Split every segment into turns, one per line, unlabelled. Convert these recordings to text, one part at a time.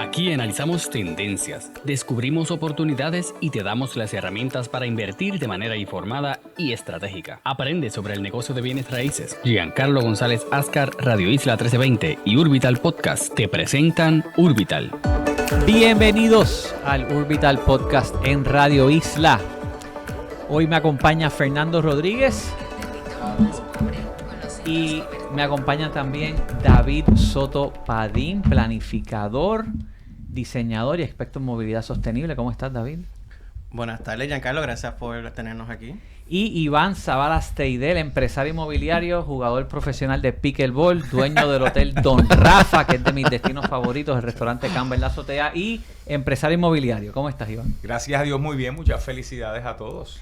Aquí analizamos tendencias, descubrimos oportunidades y te damos las herramientas para invertir de manera informada y estratégica. Aprende sobre el negocio de bienes raíces. Giancarlo González Ascar, Radio Isla 1320 y Urbital Podcast te presentan Urbital.
Bienvenidos al Urbital Podcast en Radio Isla. Hoy me acompaña Fernando Rodríguez y me acompaña también David Soto Padín, planificador, diseñador y experto en movilidad sostenible. ¿Cómo estás, David?
Buenas tardes, Giancarlo. Gracias por tenernos aquí.
Y Iván Zabalas Teidel, empresario inmobiliario, jugador profesional de pickleball, dueño del hotel Don Rafa, que es de mis destinos favoritos, el restaurante Campbell La Azotea, y empresario inmobiliario. ¿Cómo estás, Iván?
Gracias a Dios, muy bien. Muchas felicidades a todos.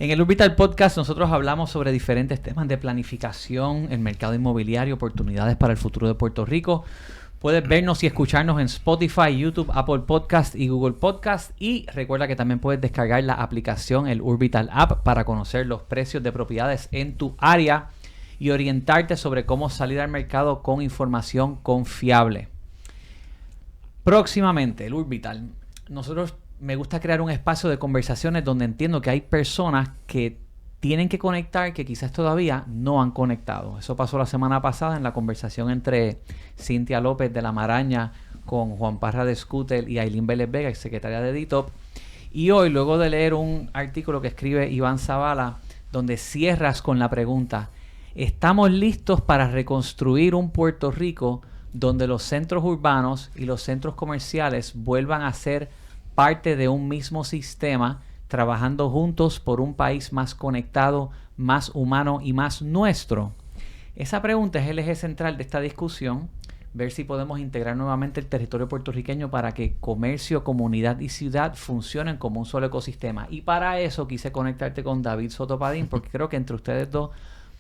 En el Urbital Podcast nosotros hablamos sobre diferentes temas de planificación, el mercado inmobiliario, oportunidades para el futuro de Puerto Rico. Puedes vernos y escucharnos en Spotify, YouTube, Apple Podcast y Google Podcast. Y recuerda que también puedes descargar la aplicación, el Urbital App, para conocer los precios de propiedades en tu área y orientarte sobre cómo salir al mercado con información confiable. Próximamente, el Urbital. Me gusta crear un espacio de conversaciones donde entiendo que hay personas que tienen que conectar que quizás todavía no han conectado. Eso pasó la semana pasada en la conversación entre Cintia López de La Maraña con Juan Parra de Scooter y Ailín Vélez Vega, secretaria de DITOP. Y hoy, luego de leer un artículo que escribe Iván Zavala, donde cierras con la pregunta: ¿estamos listos para reconstruir un Puerto Rico donde los centros urbanos y los centros comerciales vuelvan a ser parte de un mismo sistema, trabajando juntos por un país más conectado, más humano y más nuestro? Esa pregunta es el eje central de esta discusión, ver si podemos integrar nuevamente el territorio puertorriqueño para que comercio, comunidad y ciudad funcionen como un solo ecosistema. Y para eso quise conectarte con David Soto Padín, porque creo que entre ustedes dos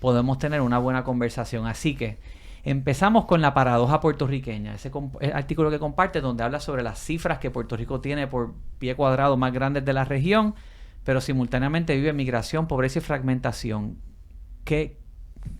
podemos tener una buena conversación. Así que empezamos con la paradoja puertorriqueña, ese artículo que comparte donde habla sobre las cifras que Puerto Rico tiene por pie cuadrado más grandes de la región, pero simultáneamente vive migración, pobreza y fragmentación. ¿Qué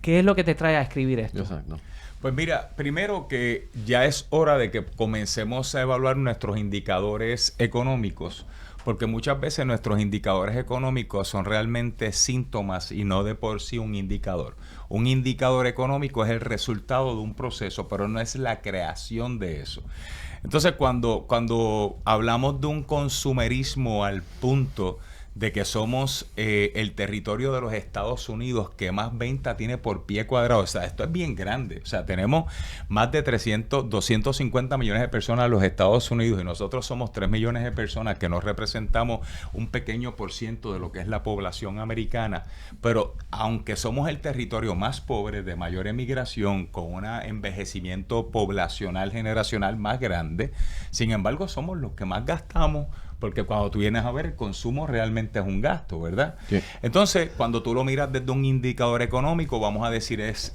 es lo que te trae a escribir esto?
Exacto. Pues mira, primero que ya es hora de que comencemos a evaluar nuestros indicadores económicos, porque muchas veces nuestros indicadores económicos son realmente síntomas y no de por sí un indicador. Un indicador económico es el resultado de un proceso, pero no es la creación de eso. Entonces, cuando hablamos de un consumerismo al punto de que somos el territorio de los Estados Unidos que más venta tiene por pie cuadrado. O sea, esto es bien grande. O sea, tenemos más de 250 millones de personas en los Estados Unidos y nosotros somos 3 millones de personas que nos representamos un pequeño por ciento de lo que es la población americana. Pero aunque somos el territorio más pobre, de mayor emigración, con un envejecimiento poblacional generacional más grande, sin embargo, somos los que más gastamos. Porque cuando tú vienes a ver, el consumo realmente es un gasto, ¿verdad? Sí. Entonces, cuando tú lo miras desde un indicador económico, vamos a decir es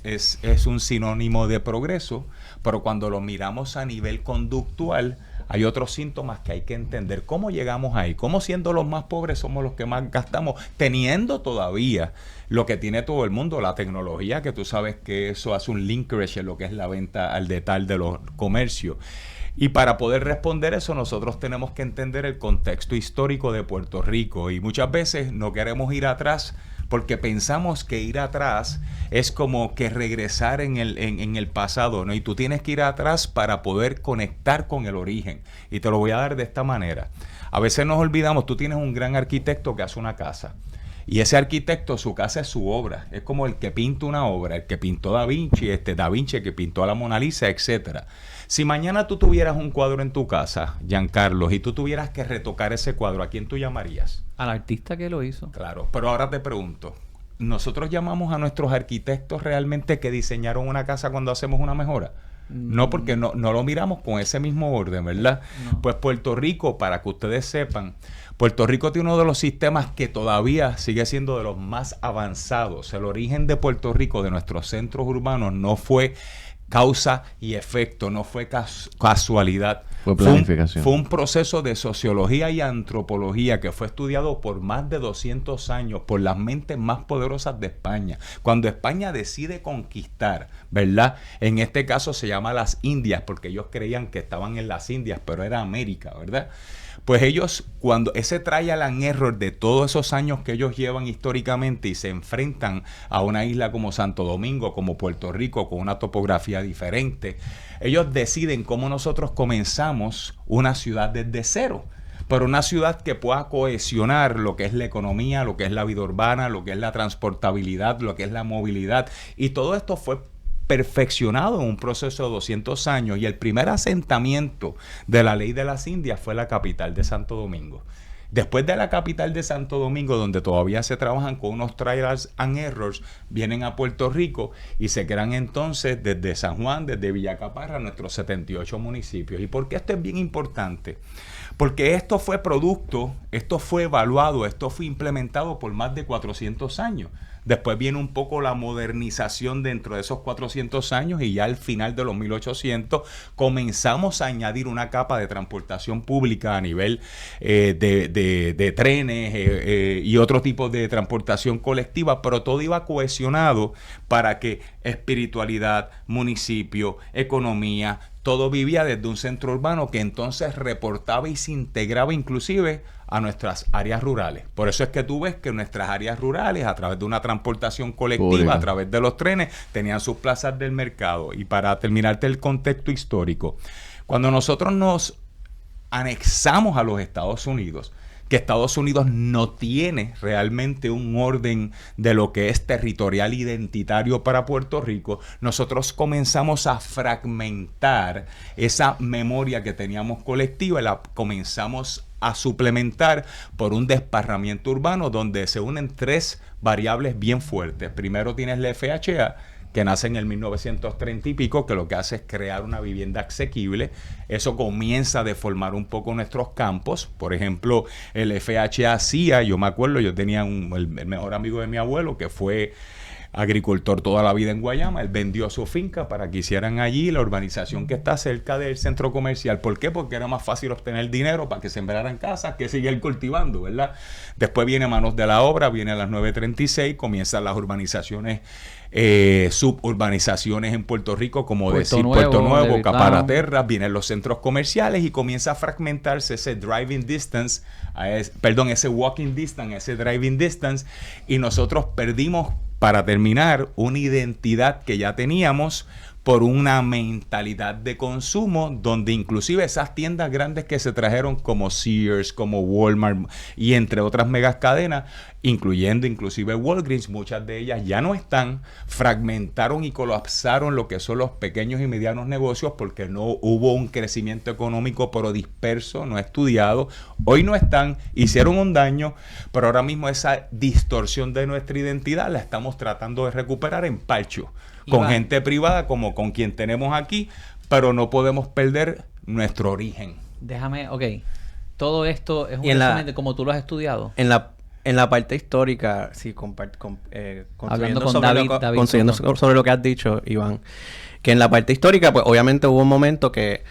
un sinónimo de progreso, pero cuando lo miramos a nivel conductual, hay otros síntomas que hay que entender. ¿Cómo llegamos ahí? ¿Cómo siendo los más pobres somos los que más gastamos? Teniendo todavía lo que tiene todo el mundo, la tecnología, que tú sabes que eso hace un linkage en lo que es la venta al detalle de los comercios. Y para poder responder eso, nosotros tenemos que entender el contexto histórico de Puerto Rico. Y muchas veces no queremos ir atrás porque pensamos que ir atrás es como que regresar en el pasado, ¿no? Y tú tienes que ir atrás para poder conectar con el origen. Y te lo voy a dar de esta manera. A veces nos olvidamos, tú tienes un gran arquitecto que hace una casa. Y ese arquitecto, su casa es su obra. Es como el que pinta una obra, el que pintó Da Vinci, Da Vinci que pintó a la Mona Lisa, etcétera. Si mañana tú tuvieras un cuadro en tu casa, Giancarlo, y tú tuvieras que retocar ese cuadro, ¿a quién tú llamarías?
Al artista que lo hizo.
Claro, pero ahora te pregunto, ¿nosotros llamamos a nuestros arquitectos realmente que diseñaron una casa cuando hacemos una mejora? No, porque no lo miramos con ese mismo orden, ¿verdad? No. Pues Puerto Rico, para que ustedes sepan, Puerto Rico tiene uno de los sistemas que todavía sigue siendo de los más avanzados. El origen de Puerto Rico, de nuestros centros urbanos, no fue causa y efecto, no fue casualidad.
Fue planificación.
Fue un proceso de sociología y antropología que fue estudiado por más de 200 años por las mentes más poderosas de España. Cuando España decide conquistar, ¿verdad? En este caso se llama las Indias, porque ellos creían que estaban en las Indias, pero era América, ¿verdad? Pues ellos, cuando ese trial and error de todos esos años que ellos llevan históricamente y se enfrentan a una isla como Santo Domingo, como Puerto Rico, con una topografía diferente, ellos deciden cómo nosotros comenzamos una ciudad desde cero. Pero una ciudad que pueda cohesionar lo que es la economía, lo que es la vida urbana, lo que es la transportabilidad, lo que es la movilidad. Y todo esto fue perfeccionado en un proceso de 200 años, y el primer asentamiento de la Ley de las Indias fue la capital de Santo Domingo. Después de la capital de Santo Domingo, donde todavía se trabajan con unos trials and errors, vienen a Puerto Rico y se crean entonces desde San Juan, desde Villacaparra, nuestros 78 municipios. ¿Y por qué esto es bien importante? Porque esto fue producto, esto fue evaluado, esto fue implementado por más de 400 años. Después viene un poco la modernización dentro de esos 400 años, y ya al final de los 1800 comenzamos a añadir una capa de transportación pública a nivel de trenes y otro tipo de transportación colectiva, pero todo iba cohesionado para que espiritualidad, municipio, economía, todo vivía desde un centro urbano que entonces reportaba y se integraba inclusive a nuestras áreas rurales. Por eso es que tú ves que nuestras áreas rurales, a través de una transportación colectiva, a través de los trenes, tenían sus plazas del mercado. Y para terminarte el contexto histórico, cuando nosotros nos anexamos a los Estados Unidos, que Estados Unidos no tiene realmente un orden de lo que es territorial identitario para Puerto Rico, nosotros comenzamos a fragmentar esa memoria que teníamos colectiva y la comenzamos a suplementar por un desparramiento urbano donde se unen tres variables bien fuertes. Primero tienes la FHA, que nace en el 1930 y pico, que lo que hace es crear una vivienda asequible. Eso comienza a deformar un poco nuestros campos. Por ejemplo, el FHA hacía, yo me acuerdo, yo tenía el mejor amigo de mi abuelo, que fue agricultor toda la vida en Guayama. Él vendió su finca para que hicieran allí la urbanización que está cerca del centro comercial. ¿Por qué? Porque era más fácil obtener dinero para que sembraran casas que seguir cultivando, ¿verdad? Después viene manos de la obra, viene a las 936, comienzan las urbanizaciones, suburbanizaciones en Puerto Rico, como Puerto Nuevo, Caparaterra, vienen los centros comerciales y comienza a fragmentarse ese driving distance, ese walking distance, ese driving distance, y nosotros perdimos, para terminar, una identidad que ya teníamos por una mentalidad de consumo, donde inclusive esas tiendas grandes que se trajeron como Sears, como Walmart y entre otras megas cadenas, incluyendo inclusive Walgreens, muchas de ellas ya no están, fragmentaron y colapsaron lo que son los pequeños y medianos negocios porque no hubo un crecimiento económico, pero disperso, no estudiado. Hoy no están, hicieron un daño, pero ahora mismo esa distorsión de nuestra identidad la estamos tratando de recuperar en parcho, con gente privada como con quien tenemos aquí, pero no podemos perder nuestro origen.
Déjame, todo esto es un resumen de cómo tú lo has estudiado.
En la parte histórica, sí,
hablando con David
sobre lo que has dicho, Iván, que en la parte histórica, pues obviamente hubo un momento que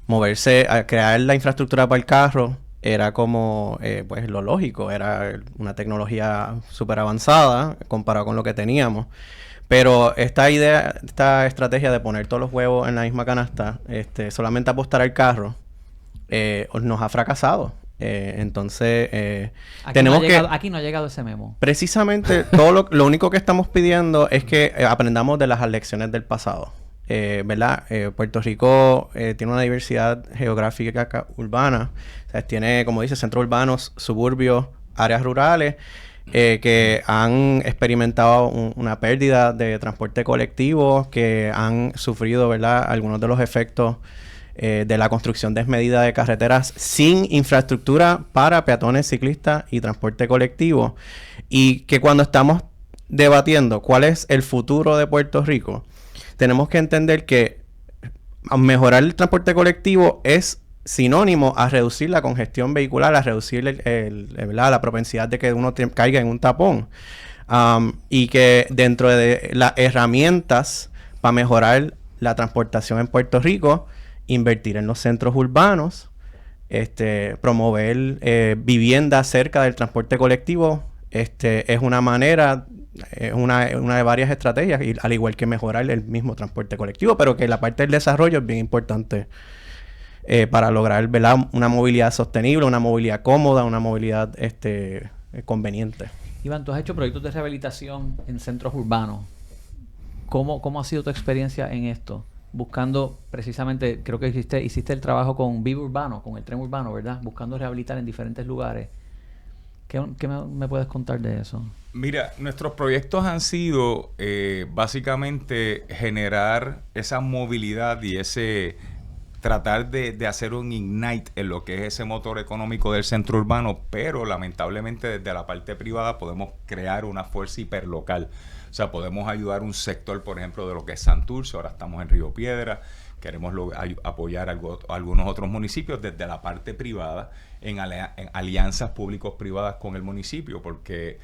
moverse, a crear la infraestructura para el carro, era como, pues lo lógico, era una tecnología súper avanzada comparado con lo que teníamos. Pero esta estrategia de poner todos los huevos en la misma canasta, solamente apostar al carro, nos ha fracasado. Entonces,
aquí no ha llegado ese memo.
Precisamente, lo único que estamos pidiendo es que aprendamos de las lecciones del pasado. ¿Verdad? Puerto Rico tiene una diversidad geográfica urbana. O sea, tiene, como dice, centros urbanos, suburbios, áreas rurales, que han experimentado una pérdida de transporte colectivo, que han sufrido, ¿verdad?, algunos de los efectos de la construcción desmedida de carreteras sin infraestructura para peatones, ciclistas y transporte colectivo. Y que cuando estamos debatiendo cuál es el futuro de Puerto Rico, tenemos que entender que mejorar el transporte colectivo es sinónimo a reducir la congestión vehicular, a reducir la propensidad de que uno caiga en un tapón. Y que dentro de las herramientas para mejorar la transportación en Puerto Rico invertir en los centros urbanos, promover vivienda cerca del transporte colectivo. Es una manera, una de varias estrategias, y al igual que mejorar el mismo transporte colectivo, pero que la parte del desarrollo es bien importante para lograr, ¿verdad?, una movilidad sostenible, una movilidad cómoda, una movilidad conveniente.
Iván, tú has hecho proyectos de rehabilitación en centros urbanos. ¿Cómo ha sido tu experiencia en esto? Buscando precisamente, creo que hiciste el trabajo con Viva Urbano, con el tren urbano, ¿verdad? Buscando rehabilitar en diferentes lugares. ¿Qué me puedes contar de eso?
Mira, nuestros proyectos han sido básicamente generar esa movilidad y ese tratar de hacer un ignite en lo que es ese motor económico del centro urbano, pero lamentablemente desde la parte privada podemos crear una fuerza hiperlocal. O sea, podemos ayudar un sector, por ejemplo, de lo que es Santurce. Ahora estamos en Río Piedra. Queremos apoyar algunos otros municipios desde la parte privada en alianzas públicos-privadas con el municipio, porque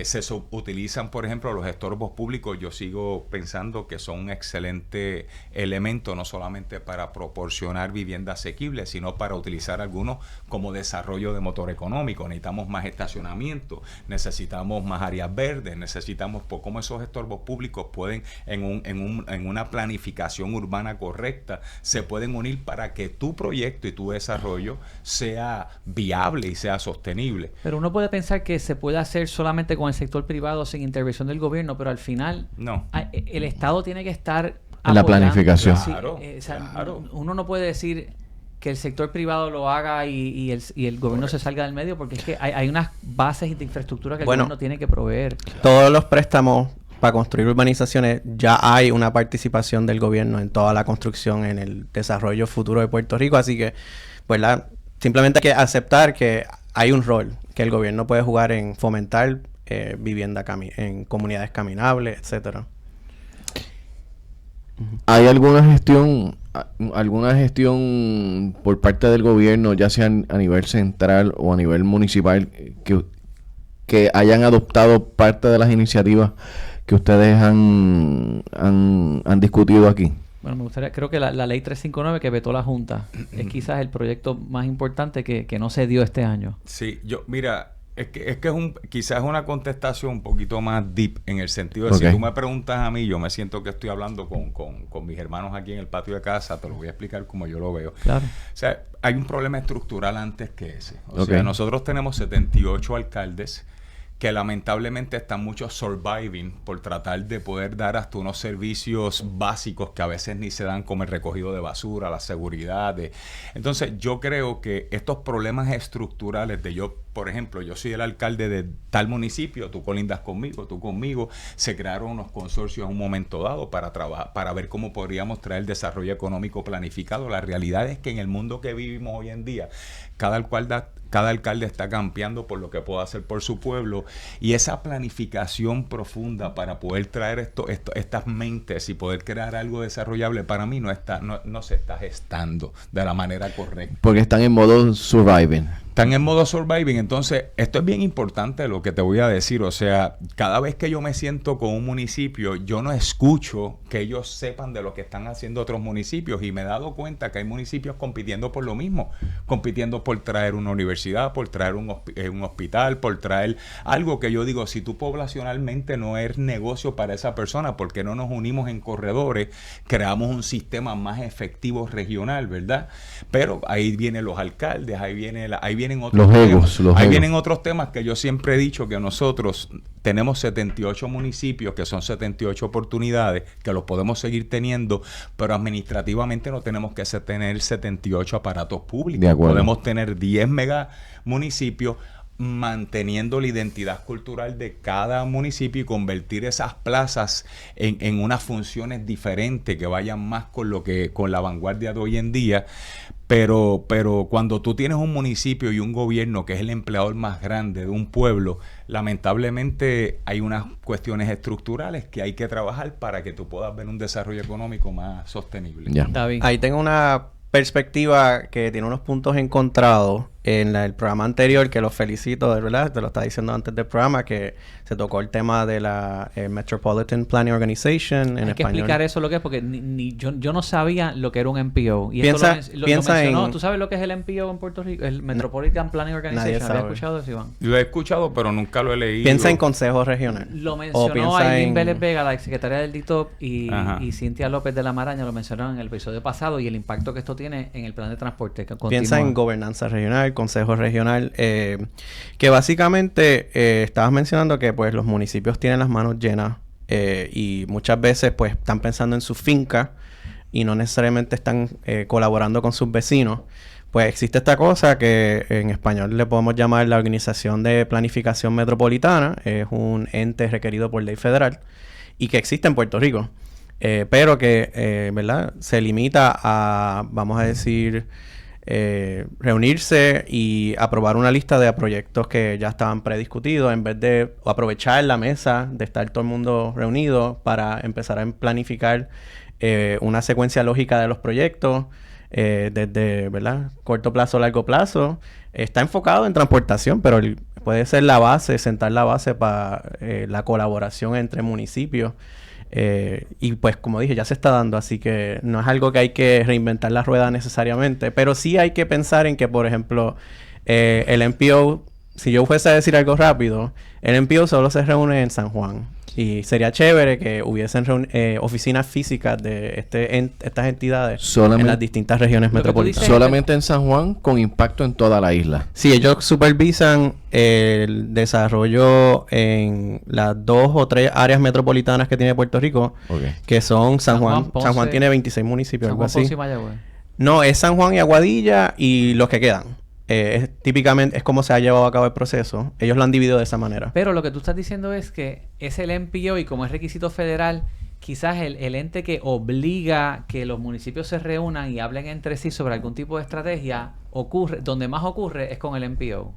se utilizan, por ejemplo, los estorbos públicos. Yo sigo pensando que son un excelente elemento, no solamente para proporcionar vivienda asequible, sino para utilizar algunos como desarrollo de motor económico. Necesitamos más estacionamiento, necesitamos más áreas verdes, necesitamos cómo esos estorbos públicos pueden, en una planificación urbana correcta, se pueden unir para que tu proyecto y tu desarrollo sea viable y sea sostenible.
Pero uno puede pensar que se puede hacer solamente con el sector privado sin intervención del gobierno, pero al final
no.
El Estado tiene que estar
en la planificación.
Claro,
claro. Uno no puede decir que el sector privado lo haga y el gobierno se salga del medio, porque es que hay unas bases de infraestructura que el gobierno tiene que proveer.
Todos los préstamos para construir urbanizaciones, ya hay una participación del gobierno en toda la construcción, en el desarrollo futuro de Puerto Rico, así que pues simplemente hay que aceptar que hay un rol que el gobierno puede jugar en fomentar vivienda en comunidades caminables, etcétera.
¿Hay alguna gestión por parte del gobierno, ya sea a nivel central o a nivel municipal, que hayan adoptado parte de las iniciativas que ustedes han discutido aquí?
Bueno, me gustaría, creo que la ley 359 que vetó la Junta es quizás el proyecto más importante que no se dio este año.
Sí, mira, es que quizás es una contestación un poquito más deep, en el sentido de si tú me preguntas a mí, yo me siento que estoy hablando con mis hermanos aquí en el patio de casa, te lo voy a explicar como yo lo veo.
Claro.
O sea, hay un problema estructural antes que ese. O sea, nosotros tenemos 78 alcaldes que lamentablemente están muchos surviving por tratar de poder dar hasta unos servicios básicos que a veces ni se dan, como el recogido de basura, la seguridad. Entonces, yo creo que estos problemas estructurales por ejemplo, yo soy el alcalde de tal municipio, tú colindas conmigo, tú conmigo, se crearon unos consorcios en un momento dado para trabajar, para ver cómo podríamos traer desarrollo económico planificado. La realidad es que en el mundo que vivimos hoy en día, cada alcalde está campeando por lo que pueda hacer por su pueblo, y esa planificación profunda para poder traer estas mentes y poder crear algo desarrollable, para mí no se está gestando de la manera correcta.
Porque están en modo surviving.
Están en modo surviving. Entonces, esto es bien importante lo que te voy a decir. O sea, cada vez que yo me siento con un municipio, yo no escucho que ellos sepan de lo que están haciendo otros municipios, y me he dado cuenta que hay municipios compitiendo por lo mismo, compitiendo por traer una universidad, por traer un hospital, por traer algo que yo digo, si tú poblacionalmente no eres negocio para esa persona, ¿por qué no nos unimos en corredores, creamos un sistema más efectivo regional, verdad? Pero ahí vienen los alcaldes, ahí vienen otros temas. Ahí vienen otros temas que yo siempre he dicho, que nosotros tenemos 78 municipios, que son 78 oportunidades, que los podemos seguir teniendo, pero administrativamente no tenemos que tener 78 aparatos públicos. Podemos tener 10 mega municipios, manteniendo la identidad cultural de cada municipio, y convertir esas plazas en unas funciones diferentes que vayan más con la vanguardia de hoy en día. Pero cuando tú tienes un municipio y un gobierno que es el empleador más grande de un pueblo, lamentablemente hay unas cuestiones estructurales que hay que trabajar para que tú puedas ver un desarrollo económico más sostenible.
David.
Ahí tengo una perspectiva que tiene unos puntos encontrados. en el programa anterior, que los felicito, de verdad, te lo estaba diciendo antes del programa, que se tocó el tema de la Metropolitan Planning Organization en
Hay que
español.
explicar eso lo que es, porque yo no sabía lo que era un MPO. Y
Piensa-
esto lo
piensa
mencionó.
en-
¿Tú sabes lo que es el MPO en Puerto Rico? El Metropolitan Planning Organization.
nadie
¿Había
sabe.
escuchado eso, Iván?
Lo he escuchado, pero nunca lo he leído.
Piensa en Consejo Regional.
Lo
O
mencionó
piensa
Aileen
en-
Vélez Vega, la exsecretaria del DITOP,
Ajá.
y Cintia López de la Maraña lo mencionaron en el episodio pasado, y el impacto que esto tiene en el plan de transporte. Que
Piensa en
continúa.
gobernanza regional, consejo regional, que básicamente estabas mencionando que pues los municipios tienen las manos llenas y muchas veces pues están pensando en su finca y no necesariamente están colaborando con sus vecinos. Pues existe esta cosa que en español le podemos llamar la Organización de Planificación Metropolitana, es un ente requerido por ley federal y que existe en Puerto Rico. Pero que, ¿verdad? Se limita a, vamos a decir, reunirse y aprobar una lista de proyectos que ya estaban prediscutidos en vez de aprovechar la mesa de estar todo el mundo reunido para empezar a planificar una secuencia lógica de los proyectos desde, ¿verdad? Corto plazo, largo plazo. Está enfocado en transportación, pero puede ser la base, sentar la base para la colaboración entre municipios. Y pues como dije, ya se está dando, así que no es algo que hay que reinventar la rueda necesariamente, pero sí hay que pensar en que, por ejemplo, el MPO, si yo fuese a decir algo rápido, el MPO solo se reúne en San Juan. Y sería chévere que hubiesen oficinas físicas de estas entidades en
Solamente-
las distintas regiones
Lo que tú
metropolitanas.
dices-
Solamente en San Juan con impacto en toda la isla.
Sí, ellos supervisan el desarrollo en las 2 o 3 áreas metropolitanas que tiene Puerto Rico,
Ok.
que son San Juan.
Ponce,
San Juan tiene 26 municipios,
San
algo
Juan,
así.
Ponce y Mayagüez.
No, es San Juan y Aguadilla y los que quedan. Típicamente es como se ha llevado a cabo el proceso. Ellos lo han dividido de esa manera.
Pero lo que tú estás diciendo es que es el MPO y como es requisito federal, quizás el ente que obliga que los municipios se reúnan y hablen entre sí sobre algún tipo de estrategia, donde más ocurre es con el MPO.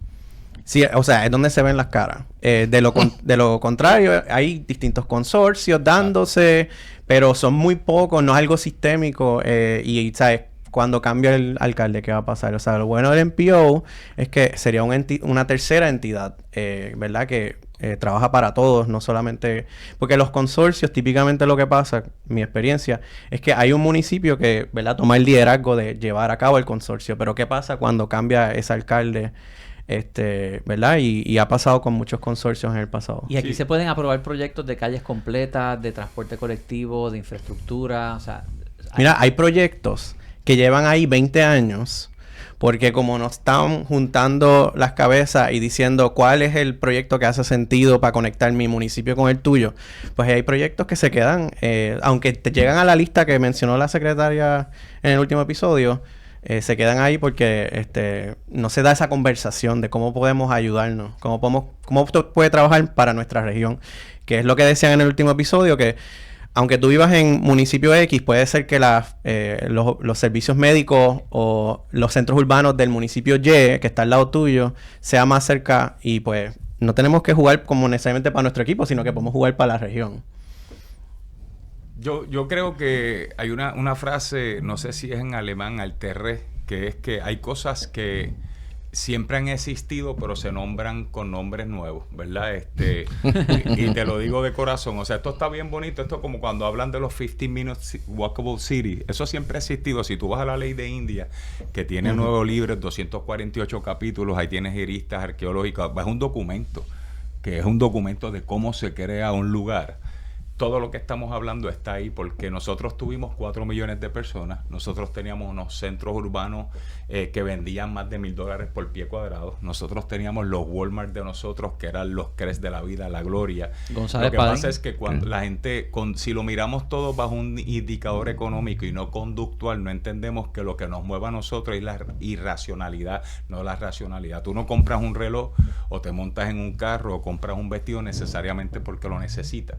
Sí, o sea, es donde se ven las caras. De lo contrario, hay distintos consorcios dándose, pero son muy pocos, no es algo sistémico. Y, ¿sabes? Cuando cambia el alcalde, ¿qué va a pasar? O sea, lo bueno del MPO es que sería una tercera entidad, ¿verdad? Que trabaja para todos, no solamente... Porque los consorcios, típicamente lo que pasa, mi experiencia, es que hay un municipio que, ¿verdad? Toma el liderazgo de llevar a cabo el consorcio. Pero ¿qué pasa cuando cambia ese alcalde? ¿Verdad? Y ha pasado con muchos consorcios en el pasado.
Y aquí
Sí.
se pueden aprobar proyectos de calles completas, de transporte colectivo, de infraestructura, o sea...
Mira, hay proyectos que llevan ahí 20 años porque como nos están juntando las cabezas y diciendo cuál es el proyecto que hace sentido para conectar mi municipio con el tuyo, pues hay proyectos que se quedan, aunque te llegan a la lista que mencionó la secretaria en el último episodio, se quedan ahí porque no se da esa conversación de cómo podemos ayudarnos, cómo esto puede trabajar para nuestra región, que es lo que decían en el último episodio, que aunque tú vivas en municipio X, puede ser que los servicios médicos o los centros urbanos del municipio Y, que está al lado tuyo, sea más cerca y pues no tenemos que jugar como necesariamente para nuestro equipo, sino que podemos jugar para la región.
Yo creo que hay una frase, no sé si es en alemán, alterré, que es que hay cosas que siempre han existido, pero se nombran con nombres nuevos, ¿verdad? Y te lo digo de corazón. O sea, esto está bien bonito. Esto como cuando hablan de los 15 Minutes Walkable City. Eso siempre ha existido. Si tú vas a la ley de India, que tiene 9 libros, 248 capítulos, ahí tienes juristas arqueológicos. Es un documento, que es un documento de cómo se crea un lugar. Todo lo que estamos hablando está ahí porque nosotros tuvimos 4 millones de personas. Nosotros teníamos unos centros urbanos que vendían más de $1,000 por pie cuadrado. Nosotros teníamos los Walmart de nosotros, que eran los Cres de la vida, la gloria.
González
Lo que
Padín.
pasa es que cuando la gente, si lo miramos todo bajo un indicador económico y no conductual, no entendemos que lo que nos mueve a nosotros es la irracionalidad, no la racionalidad. Tú no compras un reloj o te montas en un carro o compras un vestido necesariamente porque lo necesitas.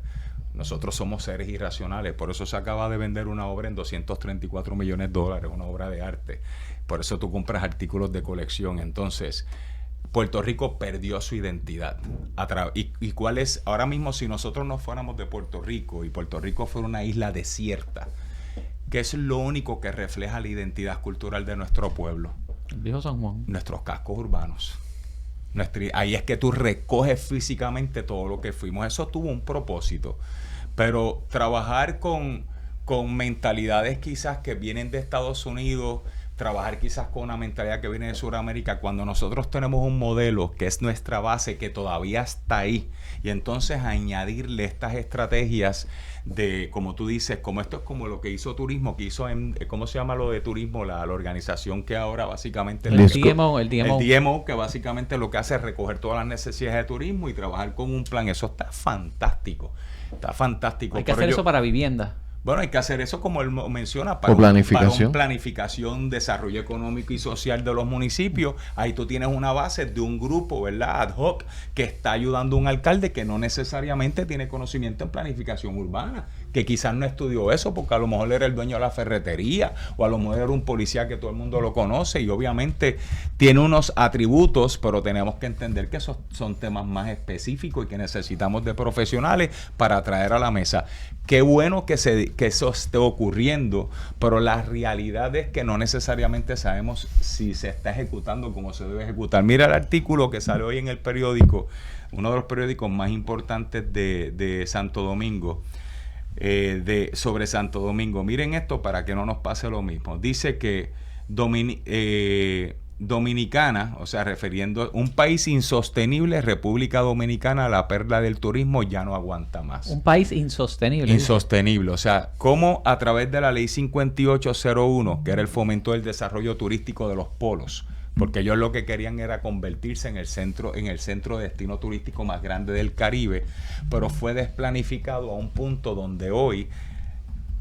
Nosotros somos seres irracionales, por eso se acaba de vender una obra en $234 millones, una obra de arte. Por eso tú compras artículos de colección. Entonces, Puerto Rico perdió su identidad. ¿Y cuál es? Ahora mismo, si nosotros nos fuéramos de Puerto Rico y Puerto Rico fuera una isla desierta, ¿qué es lo único que refleja la identidad cultural de nuestro pueblo?
El viejo San Juan.
Nuestros cascos urbanos. Ahí es que tú recoges físicamente todo lo que fuimos. Eso tuvo un propósito. Pero trabajar con mentalidades quizás que vienen de Estados Unidos, trabajar quizás con una mentalidad que viene de Sudamérica, cuando nosotros tenemos un modelo que es nuestra base, que todavía está ahí, y entonces añadirle estas estrategias de, como tú dices, como esto es como lo que hizo turismo, que hizo ¿cómo se llama lo de turismo? La organización que ahora básicamente...
El DMO,
que básicamente lo que hace es recoger todas las necesidades de turismo y trabajar con un plan. Eso está fantástico. Está fantástico.
Hay que hacer eso para vivienda.
Bueno, hay que hacer eso como él menciona,
para
planificación, desarrollo económico y social de los municipios. Ahí tú tienes una base de un grupo, ¿verdad? Ad hoc, que está ayudando a un alcalde que no necesariamente tiene conocimiento en planificación urbana, que quizás no estudió eso porque a lo mejor era el dueño de la ferretería o a lo mejor era un policía que todo el mundo lo conoce y obviamente tiene unos atributos, pero tenemos que entender que esos son temas más específicos y que necesitamos de profesionales para traer a la mesa. Qué bueno que eso esté ocurriendo, pero la realidad es que no necesariamente sabemos si se está ejecutando como se debe ejecutar. Mira el artículo que sale hoy en el periódico, uno de los periódicos más importantes de Santo Domingo, sobre Santo Domingo. Miren esto para que no nos pase lo mismo. Dice que Dominicana, o sea, refiriendo un país insostenible, República Dominicana, la perla del turismo, ya no aguanta más.
Un país insostenible.
Insostenible, o sea, como a través de la ley 5801, que era el fomento del desarrollo turístico de los polos, porque ellos lo que querían era convertirse en el centro de destino turístico más grande del Caribe, pero fue desplanificado a un punto donde hoy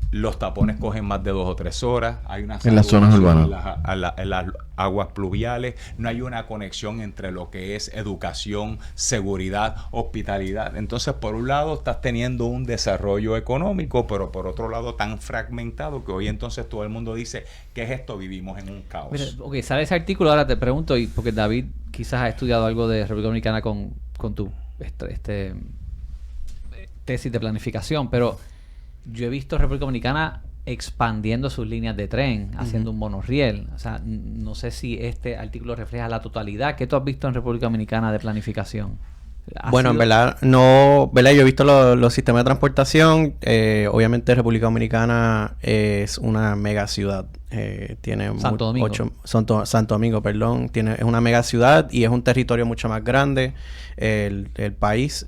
los tapones cogen más de 2 o 3 horas, hay una
en las zonas urbanas,
en las aguas pluviales, no hay una conexión entre lo que es educación, seguridad, hospitalidad. Entonces, por un lado estás teniendo un desarrollo económico, pero por otro lado tan fragmentado que hoy entonces todo el mundo dice, ¿qué es esto? Vivimos en un caos.
Mira, ok, sale ese artículo, ahora te pregunto, y porque David quizás ha estudiado algo de República Dominicana con tu tesis de planificación, pero yo he visto República Dominicana expandiendo sus líneas de tren, haciendo un monorriel. O sea, no sé si este artículo refleja la totalidad. ¿Qué tú has visto en República Dominicana de planificación?
Bueno, en verdad, no, ¿verdad? Yo he visto los sistemas de transportación. Obviamente República Dominicana es una mega ciudad. Tiene
Santo Domingo.
Santo Domingo, perdón. Es una mega ciudad y es un territorio mucho más grande el país.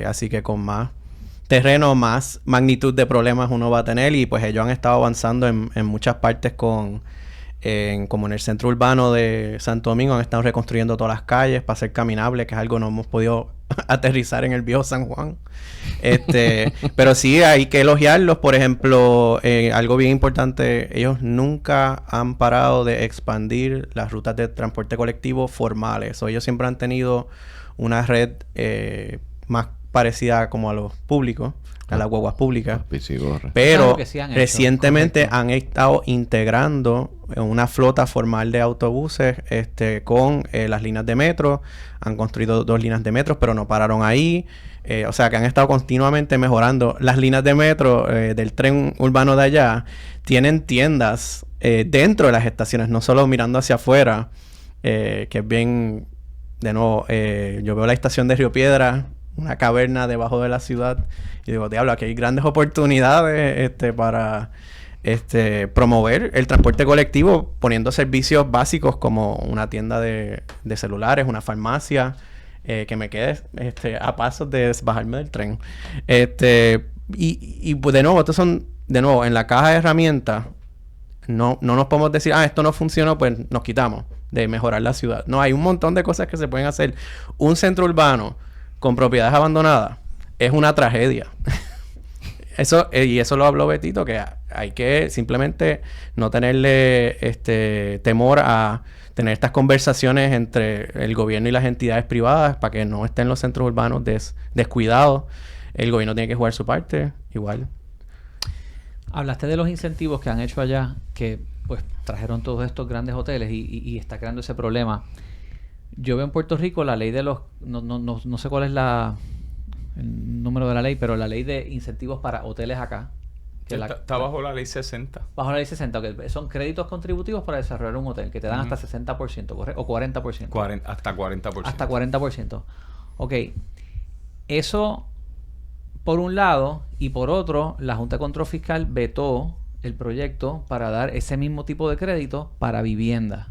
Así que con más terreno, más magnitud de problemas uno va a tener, y pues ellos han estado avanzando en muchas partes como en el centro urbano de Santo Domingo, han estado reconstruyendo todas las calles para ser caminable, que es algo que no hemos podido aterrizar en el viejo San Juan. Pero sí hay que elogiarlos. Por ejemplo, algo bien importante, ellos nunca han parado de expandir las rutas de transporte colectivo formales. Ellos siempre han tenido una red más parecida como a los públicos, a las guaguas públicas. Pero recientemente han estado integrando una flota formal de autobuses con las líneas de metro. Han construido 2 líneas de metro, pero no pararon ahí. O sea que han estado continuamente mejorando. Las líneas de metro del tren urbano de allá tienen tiendas dentro de las estaciones, no solo mirando hacia afuera, que es bien... De nuevo, yo veo la estación de Río Piedra, una caverna debajo de la ciudad, y digo, diablo, aquí hay grandes oportunidades para promover el transporte colectivo, poniendo servicios básicos como una tienda de celulares, una farmacia, que me quede a pasos de bajarme del tren. Y pues de nuevo, estos son, en la caja de herramientas, no nos podemos decir, esto no funcionó, pues nos quitamos de mejorar la ciudad. No, hay un montón de cosas que se pueden hacer. Un centro urbano con propiedades abandonadas es una tragedia. Y eso lo habló Betito, que hay que simplemente no tenerle temor a tener estas conversaciones entre el gobierno y las entidades privadas para que no estén los centros urbanos descuidados. El gobierno tiene que jugar su parte igual.
Hablaste de los incentivos que han hecho allá, que pues trajeron todos estos grandes hoteles y está creando ese problema. Yo veo en Puerto Rico la ley de los... No sé cuál es el número de la ley, pero la ley de incentivos para hoteles acá,
Está bajo la ley 60.
Bajo la ley 60, que son créditos contributivos para desarrollar un hotel, que te dan hasta 60%, ¿correcto? O 40%.
Hasta 40%.
Hasta 40%. Ok. Eso, por un lado, y por otro, la Junta de Control Fiscal vetó el proyecto para dar ese mismo tipo de crédito para vivienda.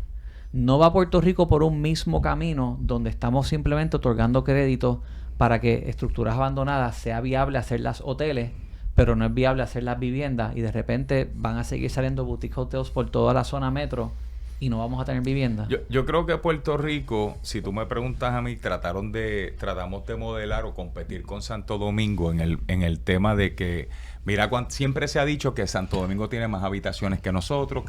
No va Puerto Rico por un mismo camino donde estamos simplemente otorgando créditos para que estructuras abandonadas sea viable hacerlas hoteles, pero no es viable hacer las viviendas, y de repente van a seguir saliendo boutique hotels por toda la zona metro y no vamos a tener vivienda.
Yo creo que Puerto Rico, si tú me preguntas a mí, tratamos de modelar o competir con Santo Domingo en el tema de que, mira, siempre se ha dicho que Santo Domingo tiene más habitaciones que nosotros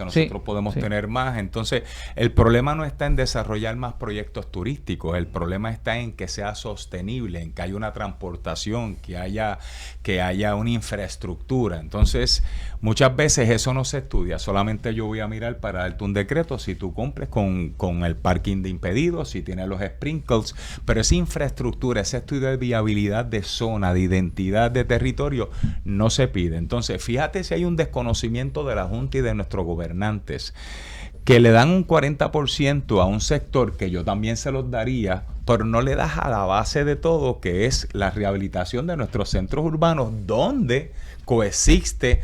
podemos tener más. Entonces, el problema no está en desarrollar más proyectos turísticos, el problema está en que sea sostenible, en que haya una transportación, que haya una infraestructura. Entonces, muchas veces eso no se estudia, solamente yo voy a mirar para darte un decreto si tú cumples con el parking de impedidos, si tienes los sprinkles, pero esa infraestructura, ese estudio de viabilidad de zona, de identidad de territorio, no se pide. Entonces, fíjate si hay un desconocimiento de la Junta y de nuestros gobernantes, que le dan un 40% a un sector que yo también se los daría, pero no le das a la base de todo, que es la rehabilitación de nuestros centros urbanos, donde coexiste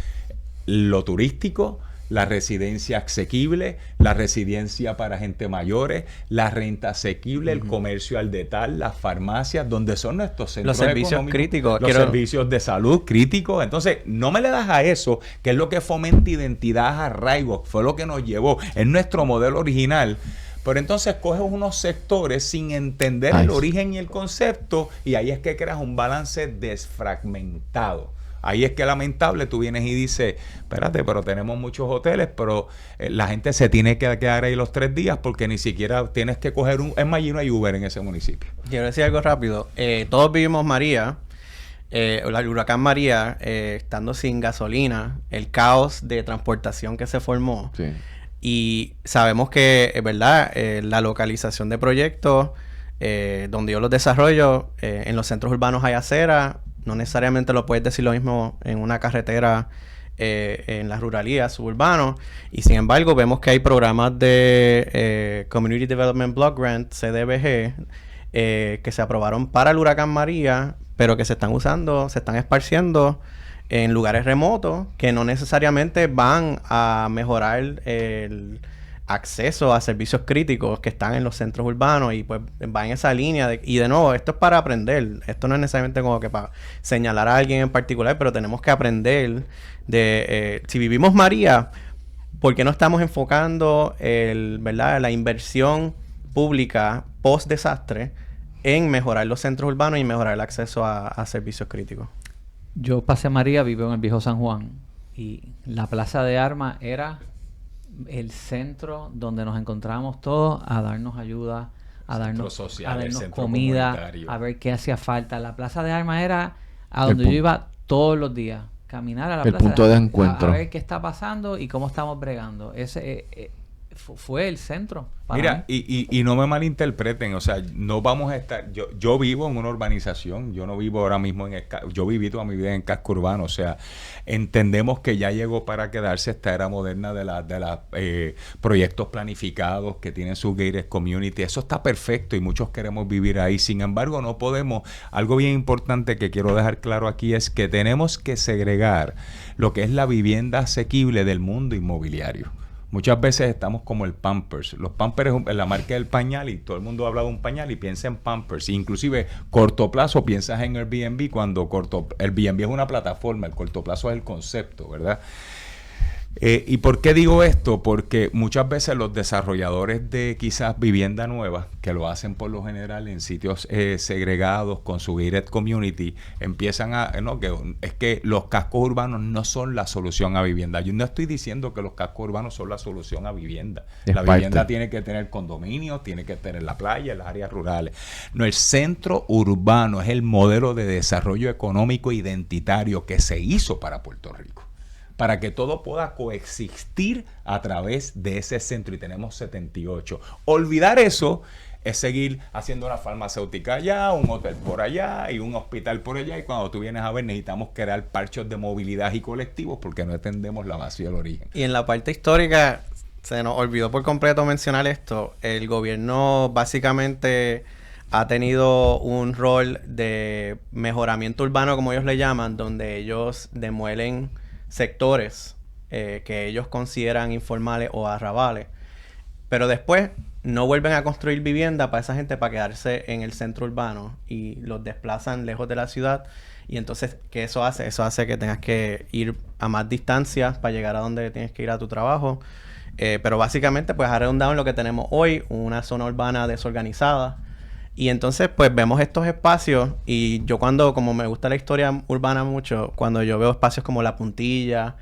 lo turístico, la residencia asequible, la residencia para gente mayores, la renta asequible, el comercio al detalle, las farmacias, donde son nuestros centros
los servicios críticos,
los servicios de salud críticos. Entonces, no me le das a eso, que es lo que fomenta identidad, arraigo, fue lo que nos llevó, es nuestro modelo original. Pero entonces coges unos sectores sin entender el origen y el concepto, y ahí es que creas un balance desfragmentado. Ahí es que lamentable, tú vienes y dices, espérate, pero tenemos muchos hoteles, pero la gente se tiene que quedar ahí los 3 días porque ni siquiera tienes que coger es más, no hay Uber en ese municipio.
Quiero decir algo rápido. Todos vivimos María, el huracán María, estando sin gasolina, el caos de transportación que se formó.
Sí.
Y sabemos que, ¿verdad? La localización de proyectos, donde yo los desarrollo, en los centros urbanos hay acera. No necesariamente lo puedes decir lo mismo en una carretera en las ruralías, suburbanos. Y sin embargo, vemos que hay programas de Community Development Block Grant, CDBG, que se aprobaron para el huracán María, pero que se están usando, se están esparciendo en lugares remotos que no necesariamente van a mejorar el acceso a servicios críticos que están en los centros urbanos, y pues va en esa línea y de nuevo, esto es para aprender, esto no es necesariamente como que para señalar a alguien en particular, pero tenemos que aprender de si vivimos María, ¿por qué no estamos enfocando ¿verdad? La inversión pública post desastre en mejorar los centros urbanos y mejorar el acceso a servicios críticos?
Yo pasé María, vivo en el viejo San Juan, y la Plaza de Armas era el centro donde nos encontrábamos todos a darnos ayuda, a darnos comida, a ver qué hacía falta. La Plaza de Armas era a donde yo iba todos los días, caminar a la plaza,
punto de encuentro,
a ver qué está pasando y cómo estamos bregando. Ese fue el centro.
Mira, y no me malinterpreten, o sea, no vamos a estar, yo vivo en una urbanización, yo no vivo ahora mismo yo viví toda mi vida en casco urbano, o sea, entendemos que ya llegó para quedarse esta era moderna de las proyectos planificados que tienen sus gated community, eso está perfecto y muchos queremos vivir ahí, sin embargo no podemos, algo bien importante que quiero dejar claro aquí es que tenemos que segregar lo que es la vivienda asequible del mundo inmobiliario. Muchas veces estamos como el Pampers. Los Pampers es la marca del pañal y todo el mundo habla de un pañal y piensa en Pampers. Inclusive, corto plazo, piensas en Airbnb cuando Airbnb es una plataforma, el corto plazo es el concepto, ¿verdad? ¿Y por qué digo esto? Porque muchas veces los desarrolladores de quizás vivienda nueva, que lo hacen por lo general en sitios segregados con su gated community, empiezan es que los cascos urbanos no son la solución a vivienda. Yo no estoy diciendo que los cascos urbanos son la solución a vivienda. La vivienda tiene que tener condominios, tiene que tener la playa, las áreas rurales. No, el centro urbano es el modelo de desarrollo económico identitario que se hizo para Puerto Rico. para que todo pueda coexistir a través de ese centro, y tenemos 78. Olvidar eso es seguir haciendo una farmacéutica allá, un hotel por allá y un hospital por allá, y cuando tú vienes a ver necesitamos crear parches de movilidad y colectivos porque no entendemos la base del origen.
Y en la parte histórica se nos olvidó por completo mencionar esto. El gobierno básicamente ha tenido un rol de mejoramiento urbano, como ellos le llaman, donde ellos demuelen sectores que ellos consideran informales o arrabales, pero después no vuelven a construir vivienda para esa gente para quedarse en el centro urbano y los desplazan lejos de la ciudad. Y entonces, ¿qué eso hace? Eso hace que tengas que ir a más distancias para llegar a donde tienes que ir a tu trabajo. Pero básicamente, pues ha redundado en lo que tenemos hoy, una zona urbana desorganizada. Y entonces, pues vemos estos espacios, y yo como me gusta la historia urbana mucho, cuando yo veo espacios como La Puntilla,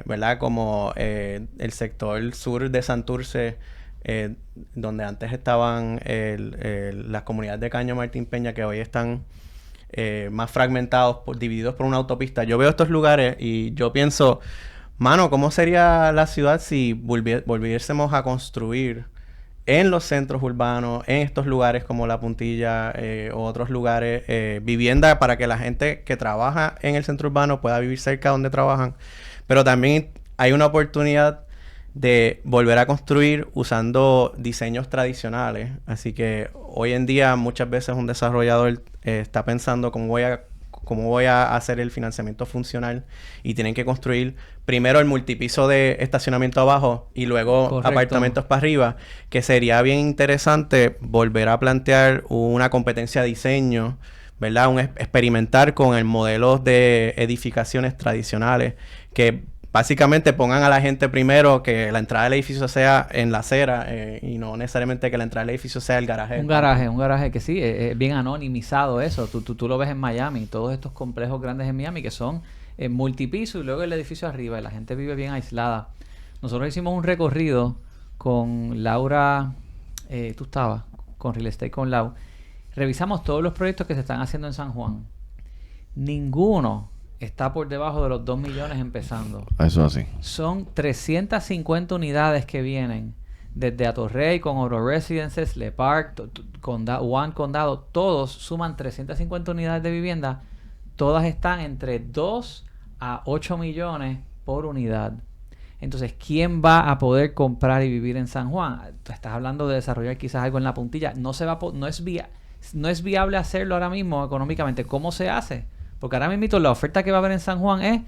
¿verdad? Como el sector sur de Santurce, donde antes estaban las comunidades de Caño Martín Peña, que hoy están más fragmentados, divididos por una autopista. Yo veo estos lugares y yo pienso, mano, ¿cómo sería la ciudad si volviésemos a construir en los centros urbanos, en estos lugares como La Puntilla o otros lugares, vivienda para que la gente que trabaja en el centro urbano pueda vivir cerca donde trabajan? Pero también hay una oportunidad de volver a construir usando diseños tradicionales. Así que hoy en día muchas veces un desarrollador está pensando cómo voy a hacer el financiamiento funcional, y tienen que construir primero el multipiso de estacionamiento abajo y luego
Correcto.
apartamentos para arriba, que sería bien interesante volver a plantear una competencia de diseño, ¿verdad? Experimentar con el modelo de edificaciones tradicionales que básicamente pongan a la gente primero, que la entrada del edificio sea en la acera y no necesariamente que la entrada del edificio sea el garaje.
Un garaje que sí, es bien anonimizado eso. Tú lo ves en Miami, todos estos complejos grandes en Miami que son multipiso y luego el edificio arriba, y la gente vive bien aislada. Nosotros hicimos un recorrido con Laura, tú estabas, con Real Estate con Lau. Revisamos todos los proyectos que se están haciendo en San Juan. Ninguno está por debajo de los 2 millones empezando.
Eso así.
Son 350 unidades que vienen desde Atorrey con Oro Residences, Le Parc, One Condado, todos suman 350 unidades de vivienda. Todas están entre 2 a 8 millones por unidad. Entonces, ¿quién va a poder comprar y vivir en San Juan? Tú estás hablando de desarrollar quizás algo en La Puntilla. No es viable hacerlo ahora mismo económicamente. ¿Cómo se hace? Porque ahora mismo la oferta que va a haber en San Juan es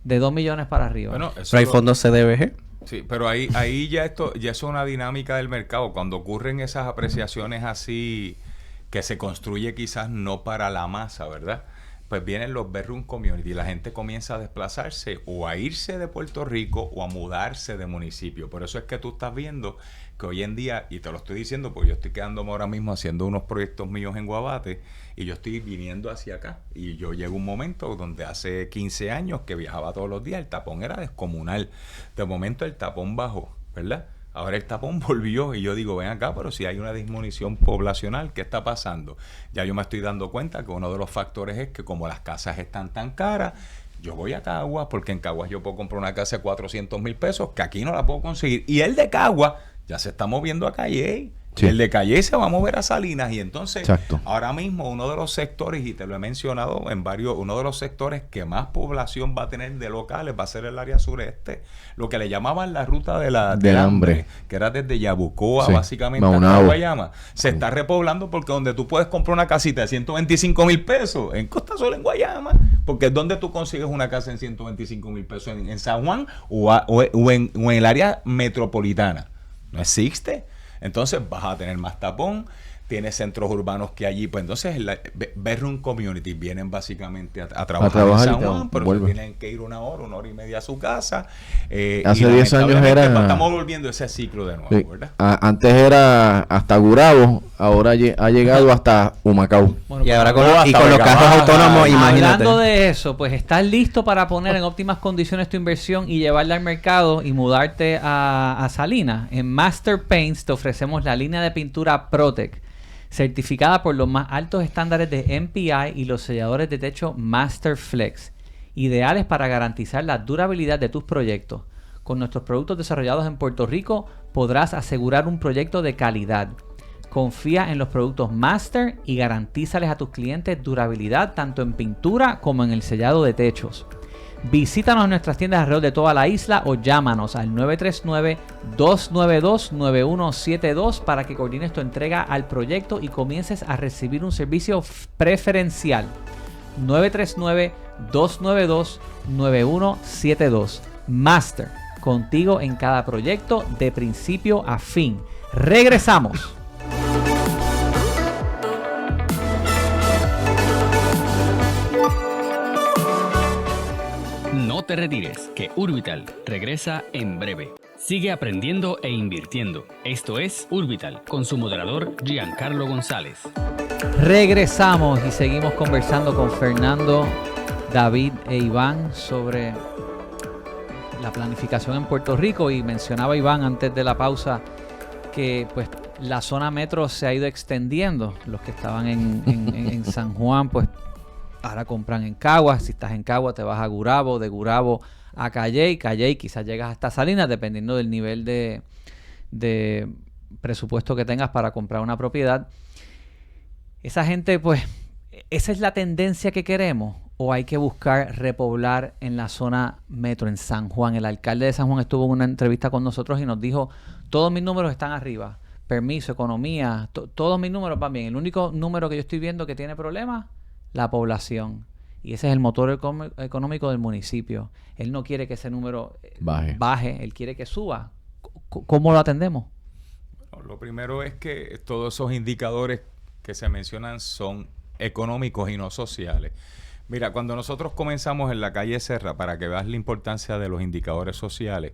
de 2 millones para arriba.
Bueno,
Pero hay fondos CDBG.
Sí, pero ahí ya es una dinámica del mercado. Cuando ocurren esas apreciaciones así, que se construye quizás no para la masa, ¿verdad? Pues vienen los bedroom community y la gente comienza a desplazarse o a irse de Puerto Rico o a mudarse de municipio. Por eso es que tú estás viendo que hoy en día, y te lo estoy diciendo porque yo estoy quedándome ahora mismo haciendo unos proyectos míos en Guabate y yo estoy viniendo hacia acá, y yo llego a un momento donde hace 15 años que viajaba todos los días, el tapón era descomunal. De momento el tapón bajó, ¿verdad? Ahora el tapón volvió y yo digo, ven acá, pero si hay una disminución poblacional, ¿qué está pasando? Ya yo me estoy dando cuenta que uno de los factores es que como las casas están tan caras, yo voy a Caguas, porque en Caguas yo puedo comprar una casa de 400 mil pesos, que aquí no la puedo conseguir. Y el de Caguas ya se está moviendo a Calle. Sí. El de Calle se va a mover a Salinas, y entonces exacto. Ahora mismo uno de los sectores, y te lo he mencionado en varios, uno de los sectores que más población va a tener de locales va a ser el área sureste, lo que le llamaban la ruta del hambre, que era desde Yabucoa, sí, básicamente hasta Guayama. Se está repoblando porque donde tú puedes comprar una casita de 125 mil pesos en Costa Sol, en Guayama, porque es donde tú consigues una casa en 125 mil pesos en San Juan o en el área metropolitana. No existe. Entonces vas a tener más tapón, tienes centros urbanos que allí, pues entonces la bedroom community vienen básicamente a trabajar en San Juan, pero tienen que ir una hora y media a su casa.
Hace 10 años era...
Estamos volviendo ese ciclo de nuevo, sí, ¿verdad?
Antes era hasta Gurabo, ahora ha llegado hasta Humacao.
Bueno, y ahora con los carros autónomos, imagínate.
Hablando de eso, pues estás listo para poner en óptimas condiciones tu inversión y llevarla al mercado y mudarte a Salinas. En Master Paints te ofrecemos la línea de pintura Protec, certificada por los más altos estándares de MPI y los selladores de techo Master Flex. ideales para garantizar la durabilidad de tus proyectos. Con nuestros productos desarrollados en Puerto Rico podrás asegurar un proyecto de calidad. Confía en los productos Master y garantízales a tus clientes durabilidad tanto en pintura como en el sellado de techos. Visítanos en nuestras tiendas alrededor de toda la isla o llámanos al 939-292-9172 para que coordines tu entrega al proyecto y comiences a recibir un servicio preferencial. 939-292-9172. Master, contigo en cada proyecto de principio a fin. Regresamos.
No te retires, que Urbital regresa en breve. Sigue aprendiendo e invirtiendo. Esto es Urbital, con su moderador Giancarlo González.
Regresamos y seguimos conversando con Fernando, David e Iván sobre la planificación en Puerto Rico. Y mencionaba Iván antes de la pausa que pues la zona metro se ha ido extendiendo. Los que estaban en San Juan pues ahora compran en Caguas. Si estás en Caguas te vas a Gurabo, de Gurabo a Calley. Calley quizás llegas hasta Salinas dependiendo del nivel de presupuesto que tengas para comprar una propiedad. Esa gente pues, ¿esa es la tendencia que queremos? ¿O hay que buscar repoblar en la zona metro, en San Juan? El alcalde de San Juan estuvo en una entrevista con nosotros y nos dijo, todos mis números están arriba. Permiso, economía, todos mis números van bien. El único número que yo estoy viendo que tiene problemas, la población. Y ese es el motor económico del municipio. Él no quiere que ese número baje, él quiere que suba. ¿Cómo lo atendemos?
Lo primero es que todos esos indicadores que se mencionan son económicos y no sociales. Mira, cuando nosotros comenzamos en la calle Serra, para que veas la importancia de los indicadores sociales,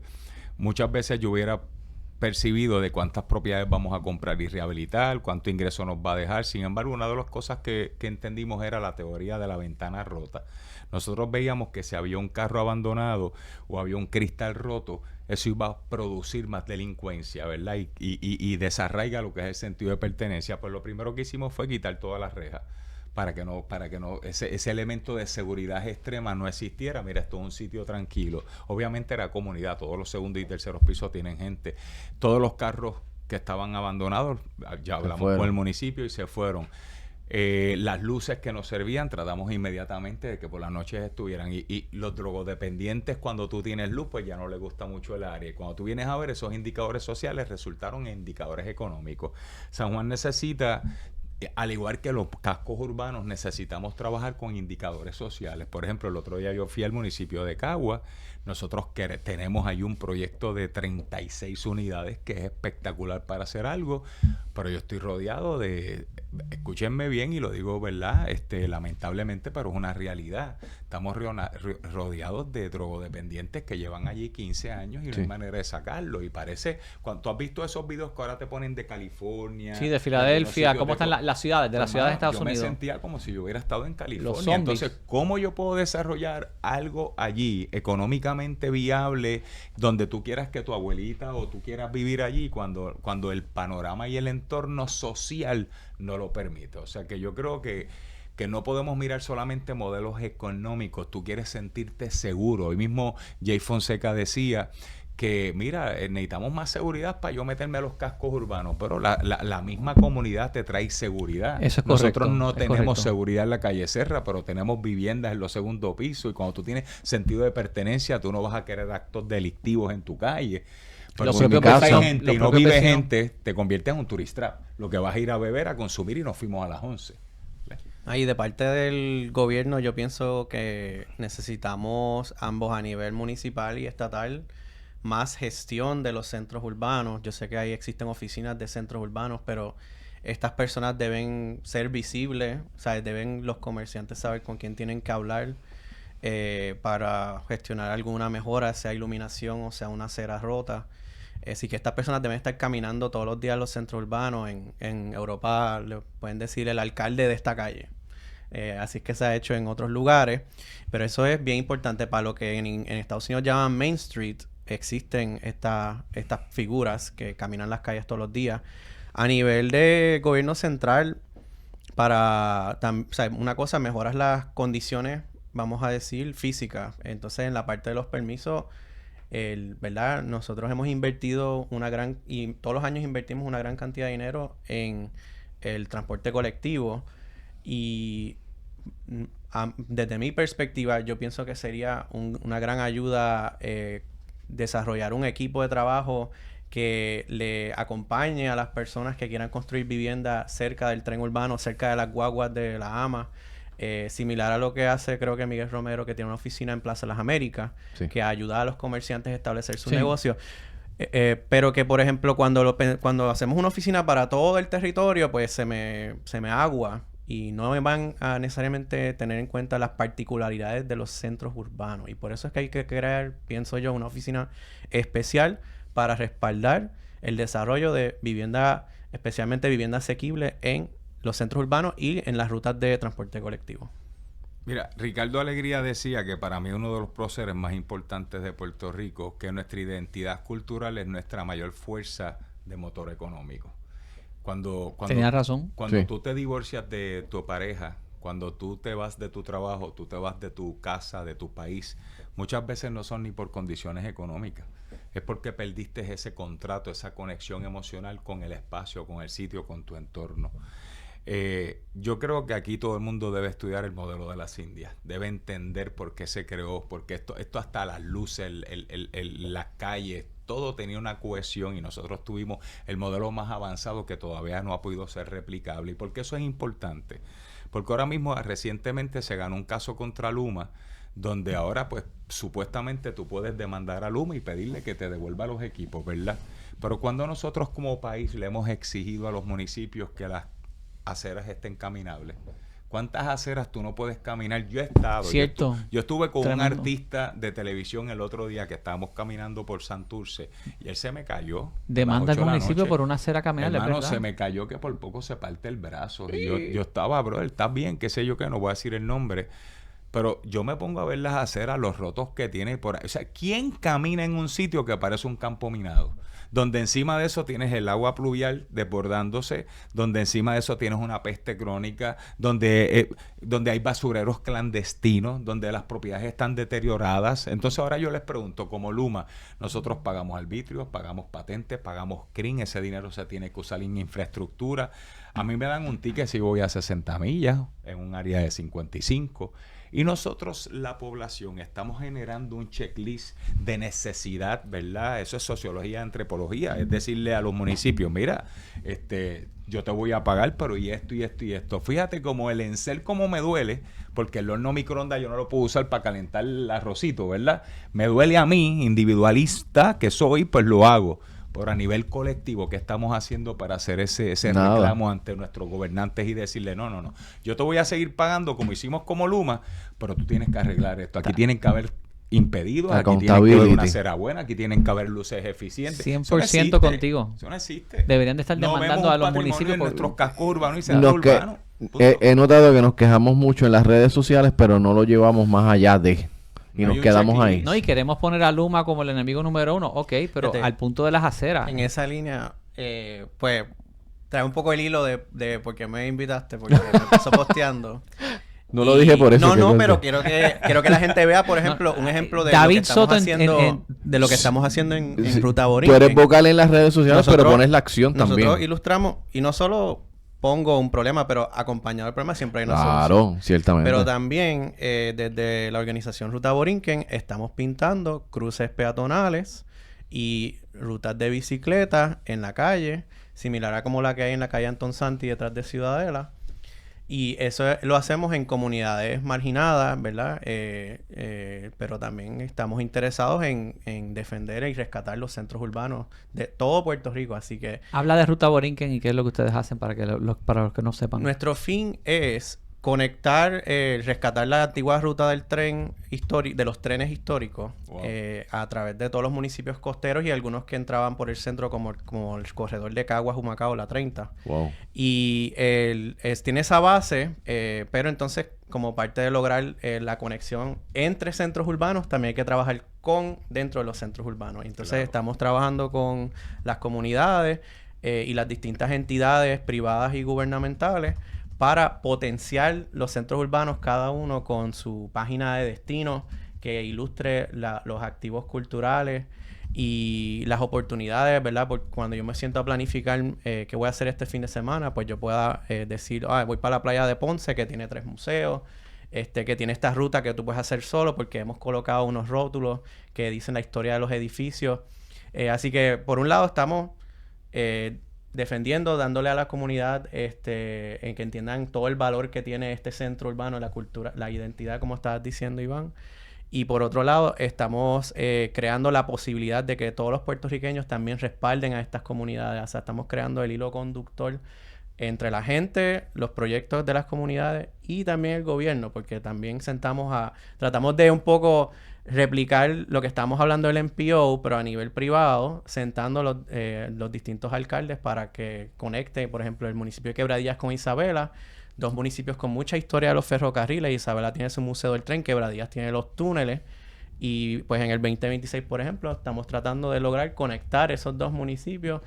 muchas veces yo hubiera percibido de cuántas propiedades vamos a comprar y rehabilitar, cuánto ingreso nos va a dejar. Sin embargo, una de las cosas que entendimos era la teoría de la ventana rota. Nosotros veíamos que si había un carro abandonado o había un cristal roto, eso iba a producir más delincuencia, ¿verdad? Y desarraiga lo que es el sentido de pertenencia. Pues lo primero que hicimos fue quitar todas las rejas para que no ese elemento de seguridad extrema no existiera. Mira, esto es un sitio tranquilo. Obviamente era comunidad, todos los segundos y terceros pisos tienen gente. Todos los carros que estaban abandonados, ya hablamos con el municipio y se fueron. Las luces que nos servían, tratamos inmediatamente de que por las noches estuvieran. Y los drogodependientes, cuando tú tienes luz, pues ya no les gusta mucho el área. Y cuando tú vienes a ver, esos indicadores sociales resultaron en indicadores económicos. San Juan necesita, al igual que los cascos urbanos, necesitamos trabajar con indicadores sociales. Por ejemplo, el otro día yo fui al municipio de Caguas. Nosotros tenemos ahí un proyecto de 36 unidades que es espectacular para hacer algo, pero yo estoy rodeado de, escúchenme bien y lo digo, ¿verdad? Lamentablemente, pero es una realidad. Estamos rodeados de drogodependientes que llevan allí 15 años y no hay manera de sacarlo. Y parece, cuando tú has visto esos videos que ahora te ponen de California,
sí, de Filadelfia, ¿cómo están las ciudades? De las ciudades de Estados Unidos.
Yo me sentía como si yo hubiera estado en California. Entonces, ¿cómo yo puedo desarrollar algo allí económicamente viable, donde tú quieras que tu abuelita o tú quieras vivir allí cuando el panorama y el entorno social no lo permite? O sea que yo creo que no podemos mirar solamente modelos económicos. Tú quieres sentirte seguro. Hoy mismo Jay Fonseca decía que, mira, necesitamos más seguridad para yo meterme a los cascos urbanos, pero la misma comunidad te trae seguridad.
Eso es
Nosotros
correcto,
no tenemos
correcto.
seguridad en la calle Serra, pero tenemos viviendas en los segundos pisos, y cuando tú tienes sentido de pertenencia, tú no vas a querer actos delictivos en tu calle. Pero
Los
cuando
propios
hay
vecinos-
gente
los
y no
propios
vive
vecinos-
gente, te conviertes en un tourist trap. Lo que vas a ir a beber, a consumir, y nos fuimos a las 11.
Y de parte del gobierno yo pienso que necesitamos ambos a nivel municipal y estatal más gestión de los centros urbanos. Yo sé que ahí existen oficinas de centros urbanos, pero estas personas deben ser visibles, o sea, deben los comerciantes saber con quién tienen que hablar para gestionar alguna mejora, sea iluminación o sea una acera rota. Así que estas personas deben estar caminando todos los días a los centros urbanos. En Europa le pueden decir el alcalde de esta calle. Así es que se ha hecho en otros lugares. Pero eso es bien importante para lo que en Estados Unidos llaman Main Street. Existen estas figuras que caminan las calles todos los días. A nivel de gobierno central, o sea, una cosa, mejoras las condiciones vamos a decir, física. Entonces, en la parte de los permisos, ¿verdad? Nosotros hemos invertido y todos los años invertimos una gran cantidad de dinero en el transporte colectivo y desde mi perspectiva, yo pienso que sería una gran ayuda desarrollar un equipo de trabajo que le acompañe a las personas que quieran construir vivienda cerca del tren urbano, cerca de las guaguas de la AMA. Similar a lo que hace, creo que Miguel Romero, que tiene una oficina en Plaza de las Américas,
Sí.
que ayuda a los comerciantes a establecer su
Sí.
negocio. Pero que, por ejemplo, cuando hacemos una oficina para todo el territorio, pues se me agua y no me van a necesariamente tener en cuenta las particularidades de los centros urbanos. Y por eso es que hay que crear, pienso yo, una oficina especial para respaldar el desarrollo de vivienda, especialmente vivienda asequible en los centros urbanos y en las rutas de transporte colectivo.
Mira, Ricardo Alegría decía que para mí uno de los próceres más importantes de Puerto Rico, que nuestra identidad cultural es nuestra mayor fuerza de motor económico.
Tenía razón.
Cuando
Sí.
tú te divorcias de tu pareja, cuando tú te vas de tu trabajo, tú te vas de tu casa, de tu país, muchas veces no son ni por condiciones económicas. Es porque perdiste ese contrato, esa conexión emocional con el espacio, con el sitio, con tu entorno. Yo creo que aquí todo el mundo debe estudiar el modelo de las Indias, debe entender por qué se creó, porque esto hasta las luces, las calles, todo tenía una cohesión y nosotros tuvimos el modelo más avanzado que todavía no ha podido ser replicable. ¿Y por qué eso es importante? Porque ahora mismo recientemente se ganó un caso contra Luma, donde ahora pues supuestamente tú puedes demandar a Luma y pedirle que te devuelva los equipos, ¿verdad? Pero cuando nosotros como país le hemos exigido a los municipios que las aceras estén caminables, ¿cuántas aceras tú no puedes caminar? Yo he estado,
Cierto.
yo estuve con
Tremendo.
un artista de televisión el otro día que estábamos caminando por Santurce y él se me cayó.
Demanda
a las
al
8 de la
municipio
noche.
por una acera caminable,
Hermano,
¿verdad?
se me cayó que por poco se parte el brazo. Y yo estaba, bro, ¿estás bien? Qué sé yo qué, no voy a decir el nombre. Pero yo me pongo a ver las aceras, los rotos que tiene por ahí. O sea, ¿quién camina en un sitio que parece un campo minado? Donde encima de eso tienes el agua pluvial desbordándose, donde encima de eso tienes una peste crónica, donde hay basureros clandestinos, donde las propiedades están deterioradas. Entonces ahora yo les pregunto, como Luma, nosotros pagamos arbitrios, pagamos patentes, pagamos CRIM, ese dinero se tiene que usar en infraestructura. A mí me dan un ticket si voy a 60 millas en un área de 55. Y nosotros, la población, estamos generando un checklist de necesidad, ¿verdad? Eso es sociología, antropología. Es decirle a los municipios, mira, yo te voy a pagar, pero y esto, y esto, y esto. Fíjate como el encel como me duele, porque el horno microondas yo no lo puedo usar para calentar el arrocito, ¿verdad? Me duele a mí, individualista que soy, pues lo hago. Pero a nivel colectivo, ¿qué estamos haciendo para hacer ese
Nada.
reclamo ante nuestros gobernantes y decirle, no, yo te voy a seguir pagando como hicimos como Luma, pero tú tienes que arreglar esto? Aquí tienen que haber impedidos, aquí tiene que haber una
Accountability.
acera buena, aquí tienen que haber luces eficientes.
100%
Eso no existe.
contigo.
Eso no existe.
Deberían de estar
No
demandando
vemos
a
un
los
patrimonio
municipios
en
por-
nuestros cascos urbanos y centros
Lo que
urbanos. Punto.
he notado que nos quejamos mucho en las redes sociales, pero no lo llevamos más allá de... Y
No hay
nos
un
quedamos ahí.
checklist.
No, y queremos poner a Luma como el enemigo número 1. Ok, pero
Fíjate,
al punto de las aceras.
En esa línea, pues, trae un poco el hilo de por qué me invitaste, porque me pasó posteando.
No lo dije por eso.
No,
que
no,
yo-
pero quiero que la gente vea, por ejemplo, un ejemplo de
David
lo que estamos
Soto
haciendo, de lo que estamos haciendo en
Sí,
Ruta
Tú
Borinquen.
eres vocal en las redes sociales, pero
Nosotros-
pones la acción también.
Nosotros ilustramos, y no solo pongo un problema, pero acompañado del problema siempre hay una solución.
Claro, ciertamente.
Pero también desde la organización Ruta Borinquen estamos pintando cruces peatonales y rutas de bicicleta en la calle, similar a como la que hay en la calle Antón Santi detrás de Ciudadela. Y eso lo hacemos en comunidades marginadas, ¿verdad? Pero también estamos interesados en defender y rescatar los centros urbanos de todo Puerto Rico. Así que
Habla de Ruta Borinquen y qué es lo que ustedes hacen para que para los que no sepan.
nuestro fin es conectar, rescatar la antigua ruta del tren de los trenes históricos
Wow.
a través de todos los municipios costeros y algunos que entraban por el centro como el corredor de Caguas, Humacao, la 30.
Wow.
Y tiene esa base, pero entonces como parte de lograr la conexión entre centros urbanos, también hay que trabajar dentro de los centros urbanos. Entonces
Claro.
estamos trabajando con las comunidades y las distintas entidades privadas y gubernamentales para potenciar los centros urbanos, cada uno con su página de destino que ilustre los activos culturales y las oportunidades, ¿verdad? Porque cuando yo me siento a planificar qué voy a hacer este fin de semana, pues yo pueda decir, voy para la playa de Ponce, que tiene 3 museos, que tiene esta ruta que tú puedes hacer solo, porque hemos colocado unos rótulos que dicen la historia de los edificios. Así que, por un lado, estamos defendiendo, dándole a la comunidad en que entiendan todo el valor que tiene este centro urbano, la cultura, la identidad, como estabas diciendo, Iván. Y por otro lado, estamos creando la posibilidad de que todos los puertorriqueños también respalden a estas comunidades. O sea, estamos creando el hilo conductor entre la gente, los proyectos de las comunidades y también el gobierno, porque también tratamos de un poco replicar lo que estamos hablando del MPO, pero a nivel privado, sentando los distintos alcaldes para que conecte, por ejemplo, el municipio de Quebradillas con Isabela, 2 municipios con mucha historia de los ferrocarriles. Isabela tiene su museo del tren, Quebradillas tiene los túneles. Y pues en el 2026, por ejemplo, estamos tratando de lograr conectar esos 2 municipios.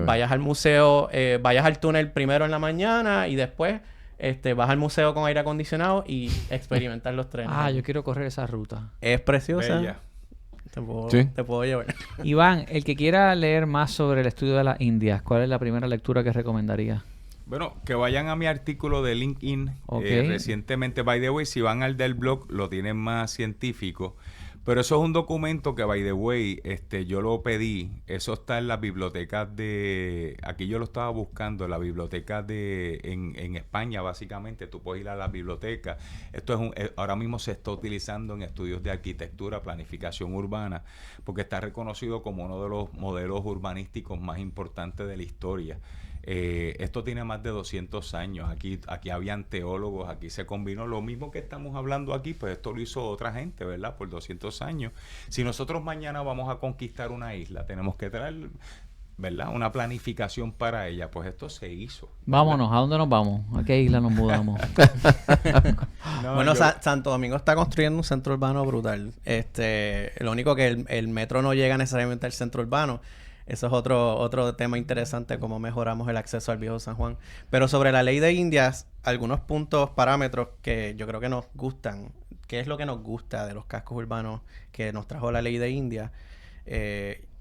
Vayas al museo, vayas al túnel primero en la mañana y después vas al museo con aire acondicionado y experimentar los trenes.
Yo quiero correr esa ruta.
Es preciosa.
Bella.
Te puedo llevar.
Iván, el que quiera leer más sobre el estudio de las Indias, ¿cuál es la primera lectura que recomendaría?
Bueno, que vayan a mi artículo de LinkedIn.
Okay.
Recientemente, by the way, si van al del blog, lo tienen más científico. Pero eso es un documento que, by the way, yo lo pedí. Eso está en la biblioteca de... Aquí yo lo estaba buscando, en la biblioteca en España, básicamente. Tú puedes ir a la biblioteca. Esto ahora mismo se está utilizando en estudios de arquitectura, planificación urbana, porque está reconocido como uno de los modelos urbanísticos más importantes de la historia. Esto tiene más de 200 años. Aquí habían teólogos, aquí se combinó lo mismo que estamos hablando aquí, pues esto lo hizo otra gente, ¿verdad? Por 200 años. Si nosotros mañana vamos a conquistar una isla, tenemos que traer, ¿verdad?, una planificación para ella. Pues esto se hizo, ¿verdad?
Vámonos, ¿a dónde nos vamos? ¿A qué isla nos mudamos?
Bueno, Santo Domingo está construyendo un centro urbano brutal. Lo único que el metro no llega necesariamente al centro urbano. Eso es otro tema interesante, cómo mejoramos el acceso al Viejo San Juan. Pero sobre la ley de Indias, algunos puntos, parámetros que yo creo que nos gustan. ¿Qué es lo que nos gusta de los cascos urbanos que nos trajo la ley de Indias?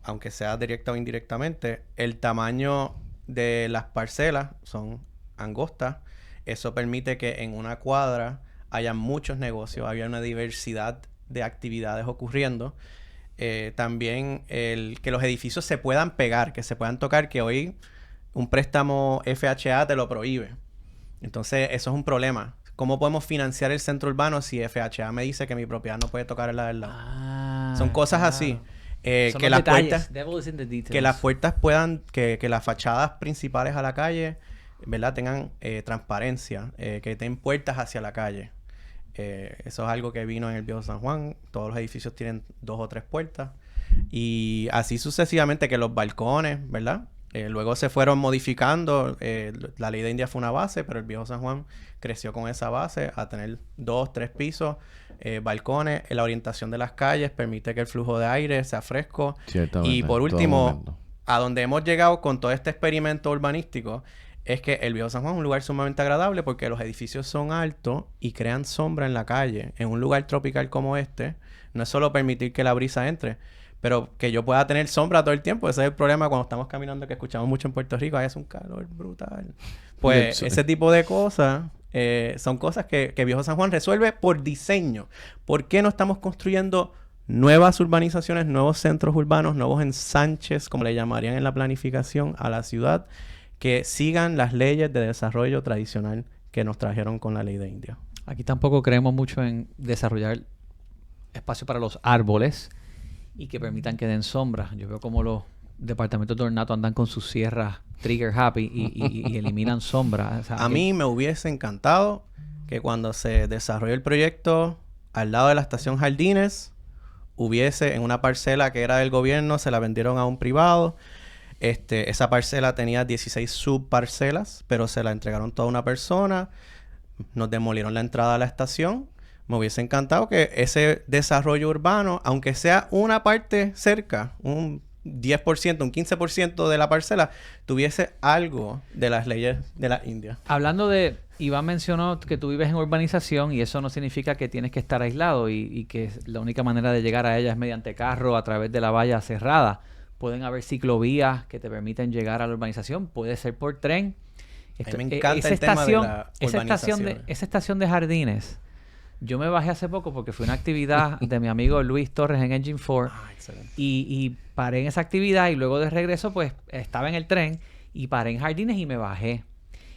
Aunque sea directa o indirectamente, el tamaño de las parcelas son angostas. Eso permite que en una cuadra haya muchos negocios, haya una diversidad de actividades ocurriendo. También que los edificios se puedan pegar, que se puedan tocar, que hoy un préstamo FHA te lo prohíbe. Entonces, eso es un problema. ¿Cómo podemos financiar el centro urbano si FHA me dice que mi propiedad no puede tocar la del lado? Son cosas así. Que las puertas, que las puertas puedan, que las fachadas principales a la calle, ¿verdad?, tengan transparencia, que den puertas hacia la calle. Eso es algo que vino en el Viejo San Juan. Todos los edificios tienen 2 o 3 puertas. Y así sucesivamente, que los balcones, ¿verdad? Luego se fueron modificando. La ley de India fue una base, pero el Viejo San Juan creció con esa base a tener 2, 3 pisos, balcones. La orientación de las calles permite que el flujo de aire sea fresco. Y por último, a donde hemos llegado con todo este experimento urbanístico, es que el Viejo San Juan es un lugar sumamente agradable porque los edificios son altos y crean sombra en la calle. En un lugar tropical como este, no es solo permitir que la brisa entre, pero que yo pueda tener sombra todo el tiempo. Ese es el problema cuando estamos caminando, que escuchamos mucho en Puerto Rico. Ahí hace un calor brutal. Pues ese tipo de cosas son cosas que Viejo San Juan resuelve por diseño. ¿Por qué no estamos construyendo nuevas urbanizaciones, nuevos centros urbanos, nuevos ensanches, como le llamarían en la planificación, a la ciudad, que sigan las leyes de desarrollo tradicional que nos trajeron con la ley de India?
Aquí tampoco creemos mucho en desarrollar espacio para los árboles y que permitan que den sombra. Yo veo como los departamentos de ornato andan con sus sierras trigger happy y eliminan sombra. O sea,
a mí me hubiese encantado que cuando se desarrolló el proyecto al lado de la estación Jardines, hubiese en una parcela que era del gobierno, se la vendieron a un privado. Esa parcela tenía 16 subparcelas, pero se la entregaron toda a una persona. Nos demolieron la entrada a la estación. Me hubiese encantado que ese desarrollo urbano, aunque sea una parte cerca, un 10%, un 15% de la parcela, tuviese algo de las leyes de la India.
Hablando de Iván mencionó que tú vives en urbanización y eso no significa que tienes que estar aislado y que la única manera de llegar a ella es mediante carro a través de la valla cerrada. Pueden haber ciclovías que te permiten llegar a la urbanización, puede ser por tren.
A mí me encanta el tema de la urbanización.
Esa estación de Jardines, yo me bajé hace poco porque fue una actividad de mi amigo Luis Torres en Engine 4 y paré en esa actividad y luego de regreso pues estaba en el tren y paré en Jardines y me bajé.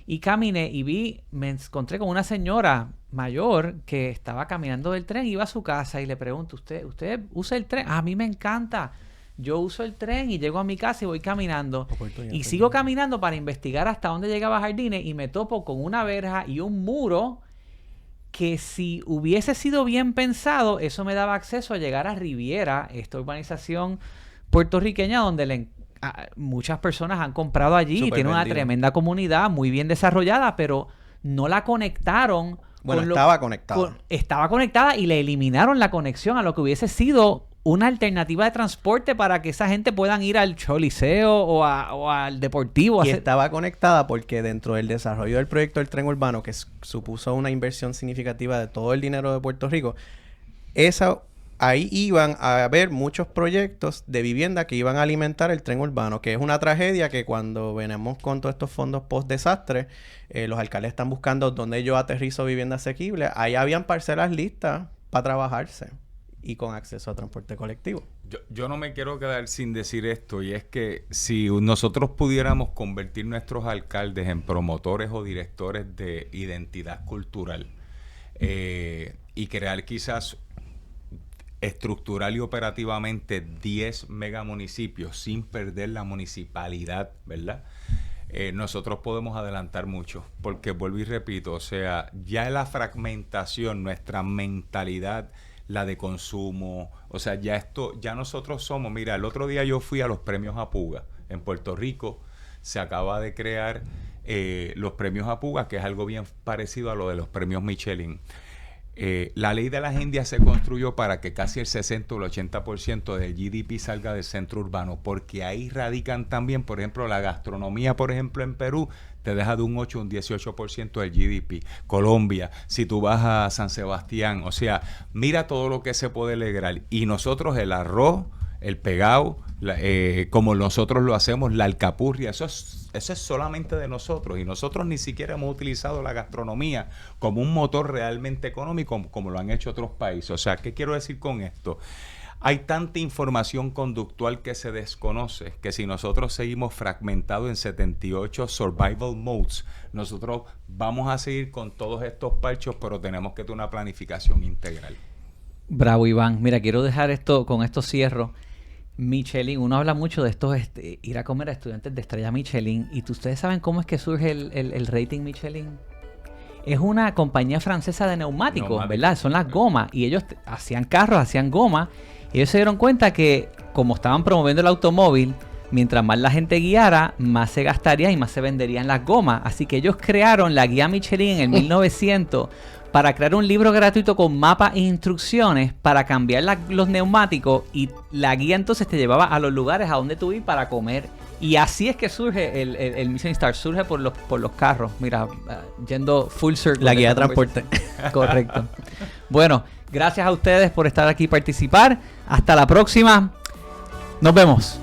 Y caminé y me encontré con una señora mayor que estaba caminando del tren, iba a su casa y le pregunto, ¿usted usa el tren? A mí me encanta. Yo uso el tren y llego a mi casa y voy caminando. Y sigo caminando para investigar hasta dónde llegaba Jardines y me topo con una verja y un muro que si hubiese sido bien pensado, eso me daba acceso a llegar a Riviera, esta urbanización puertorriqueña donde muchas personas han comprado allí y tiene una tremenda comunidad muy bien desarrollada, pero no la conectaron.
Bueno, estaba conectada.
Estaba conectada y le eliminaron la conexión a lo que hubiese sido una alternativa de transporte para que esa gente puedan ir al Choliseo o al Deportivo.
Y estaba conectada porque dentro del desarrollo del proyecto del tren urbano, que supuso una inversión significativa de todo el dinero de Puerto Rico, ahí iban a haber muchos proyectos de vivienda que iban a alimentar el tren urbano, que es una tragedia que cuando venimos con todos estos fondos post-desastre, los alcaldes están buscando dónde yo aterrizo vivienda asequible. Ahí habían parcelas listas para trabajarse y con acceso a transporte colectivo.
Yo no me quiero quedar sin decir esto, y es que si nosotros pudiéramos convertir nuestros alcaldes en promotores o directores de identidad cultural y crear quizás estructural y operativamente 10 megamunicipios sin perder la municipalidad, ¿verdad? Nosotros podemos adelantar mucho, porque vuelvo y repito, o sea, ya la fragmentación, nuestra mentalidad, la de consumo, o sea, ya nosotros somos, mira, el otro día yo fui a los premios Apuga en Puerto Rico, se acaba de crear los premios Apuga, que es algo bien parecido a lo de los premios Michelin. La ley de las Indias se construyó para que casi el 60 o el 80% del GDP salga del centro urbano, porque ahí radican también, por ejemplo, la gastronomía, por ejemplo, en Perú, te deja de un 8 o un 18% del GDP. Colombia, si tú vas a San Sebastián, o sea, mira todo lo que se puede lograr. Y nosotros el arroz, el pegado, como nosotros lo hacemos, la alcapurria, eso es solamente de nosotros, y nosotros ni siquiera hemos utilizado la gastronomía como un motor realmente económico como lo han hecho otros países. O sea, ¿qué quiero decir con esto? Hay tanta información conductual que se desconoce que si nosotros seguimos fragmentados en 78 survival modes, nosotros vamos a seguir con todos estos parchos, pero tenemos que tener una planificación integral.
Bravo, Iván. Mira, quiero dejar esto, con esto cierro. Michelin, uno habla mucho de estos, ir a comer a estudiantes de estrella Michelin, y ustedes saben cómo es que surge el rating Michelin. Es una compañía francesa de neumáticos, ¿verdad? Son las gomas, y ellos hacían carros, hacían gomas, y ellos se dieron cuenta que como estaban promoviendo el automóvil, mientras más la gente guiara, más se gastaría y más se venderían las gomas. Así que ellos crearon la guía Michelin en el 1900 para crear un libro gratuito con mapas e instrucciones para cambiar los neumáticos, y la guía entonces te llevaba a los lugares a donde tú ir para comer. Y así es que surge el Michelin Star, surge por los carros. Mira, yendo full circle.
La guía de transporte.
Correcto. Bueno, gracias a ustedes por estar aquí y participar. Hasta la próxima. Nos vemos.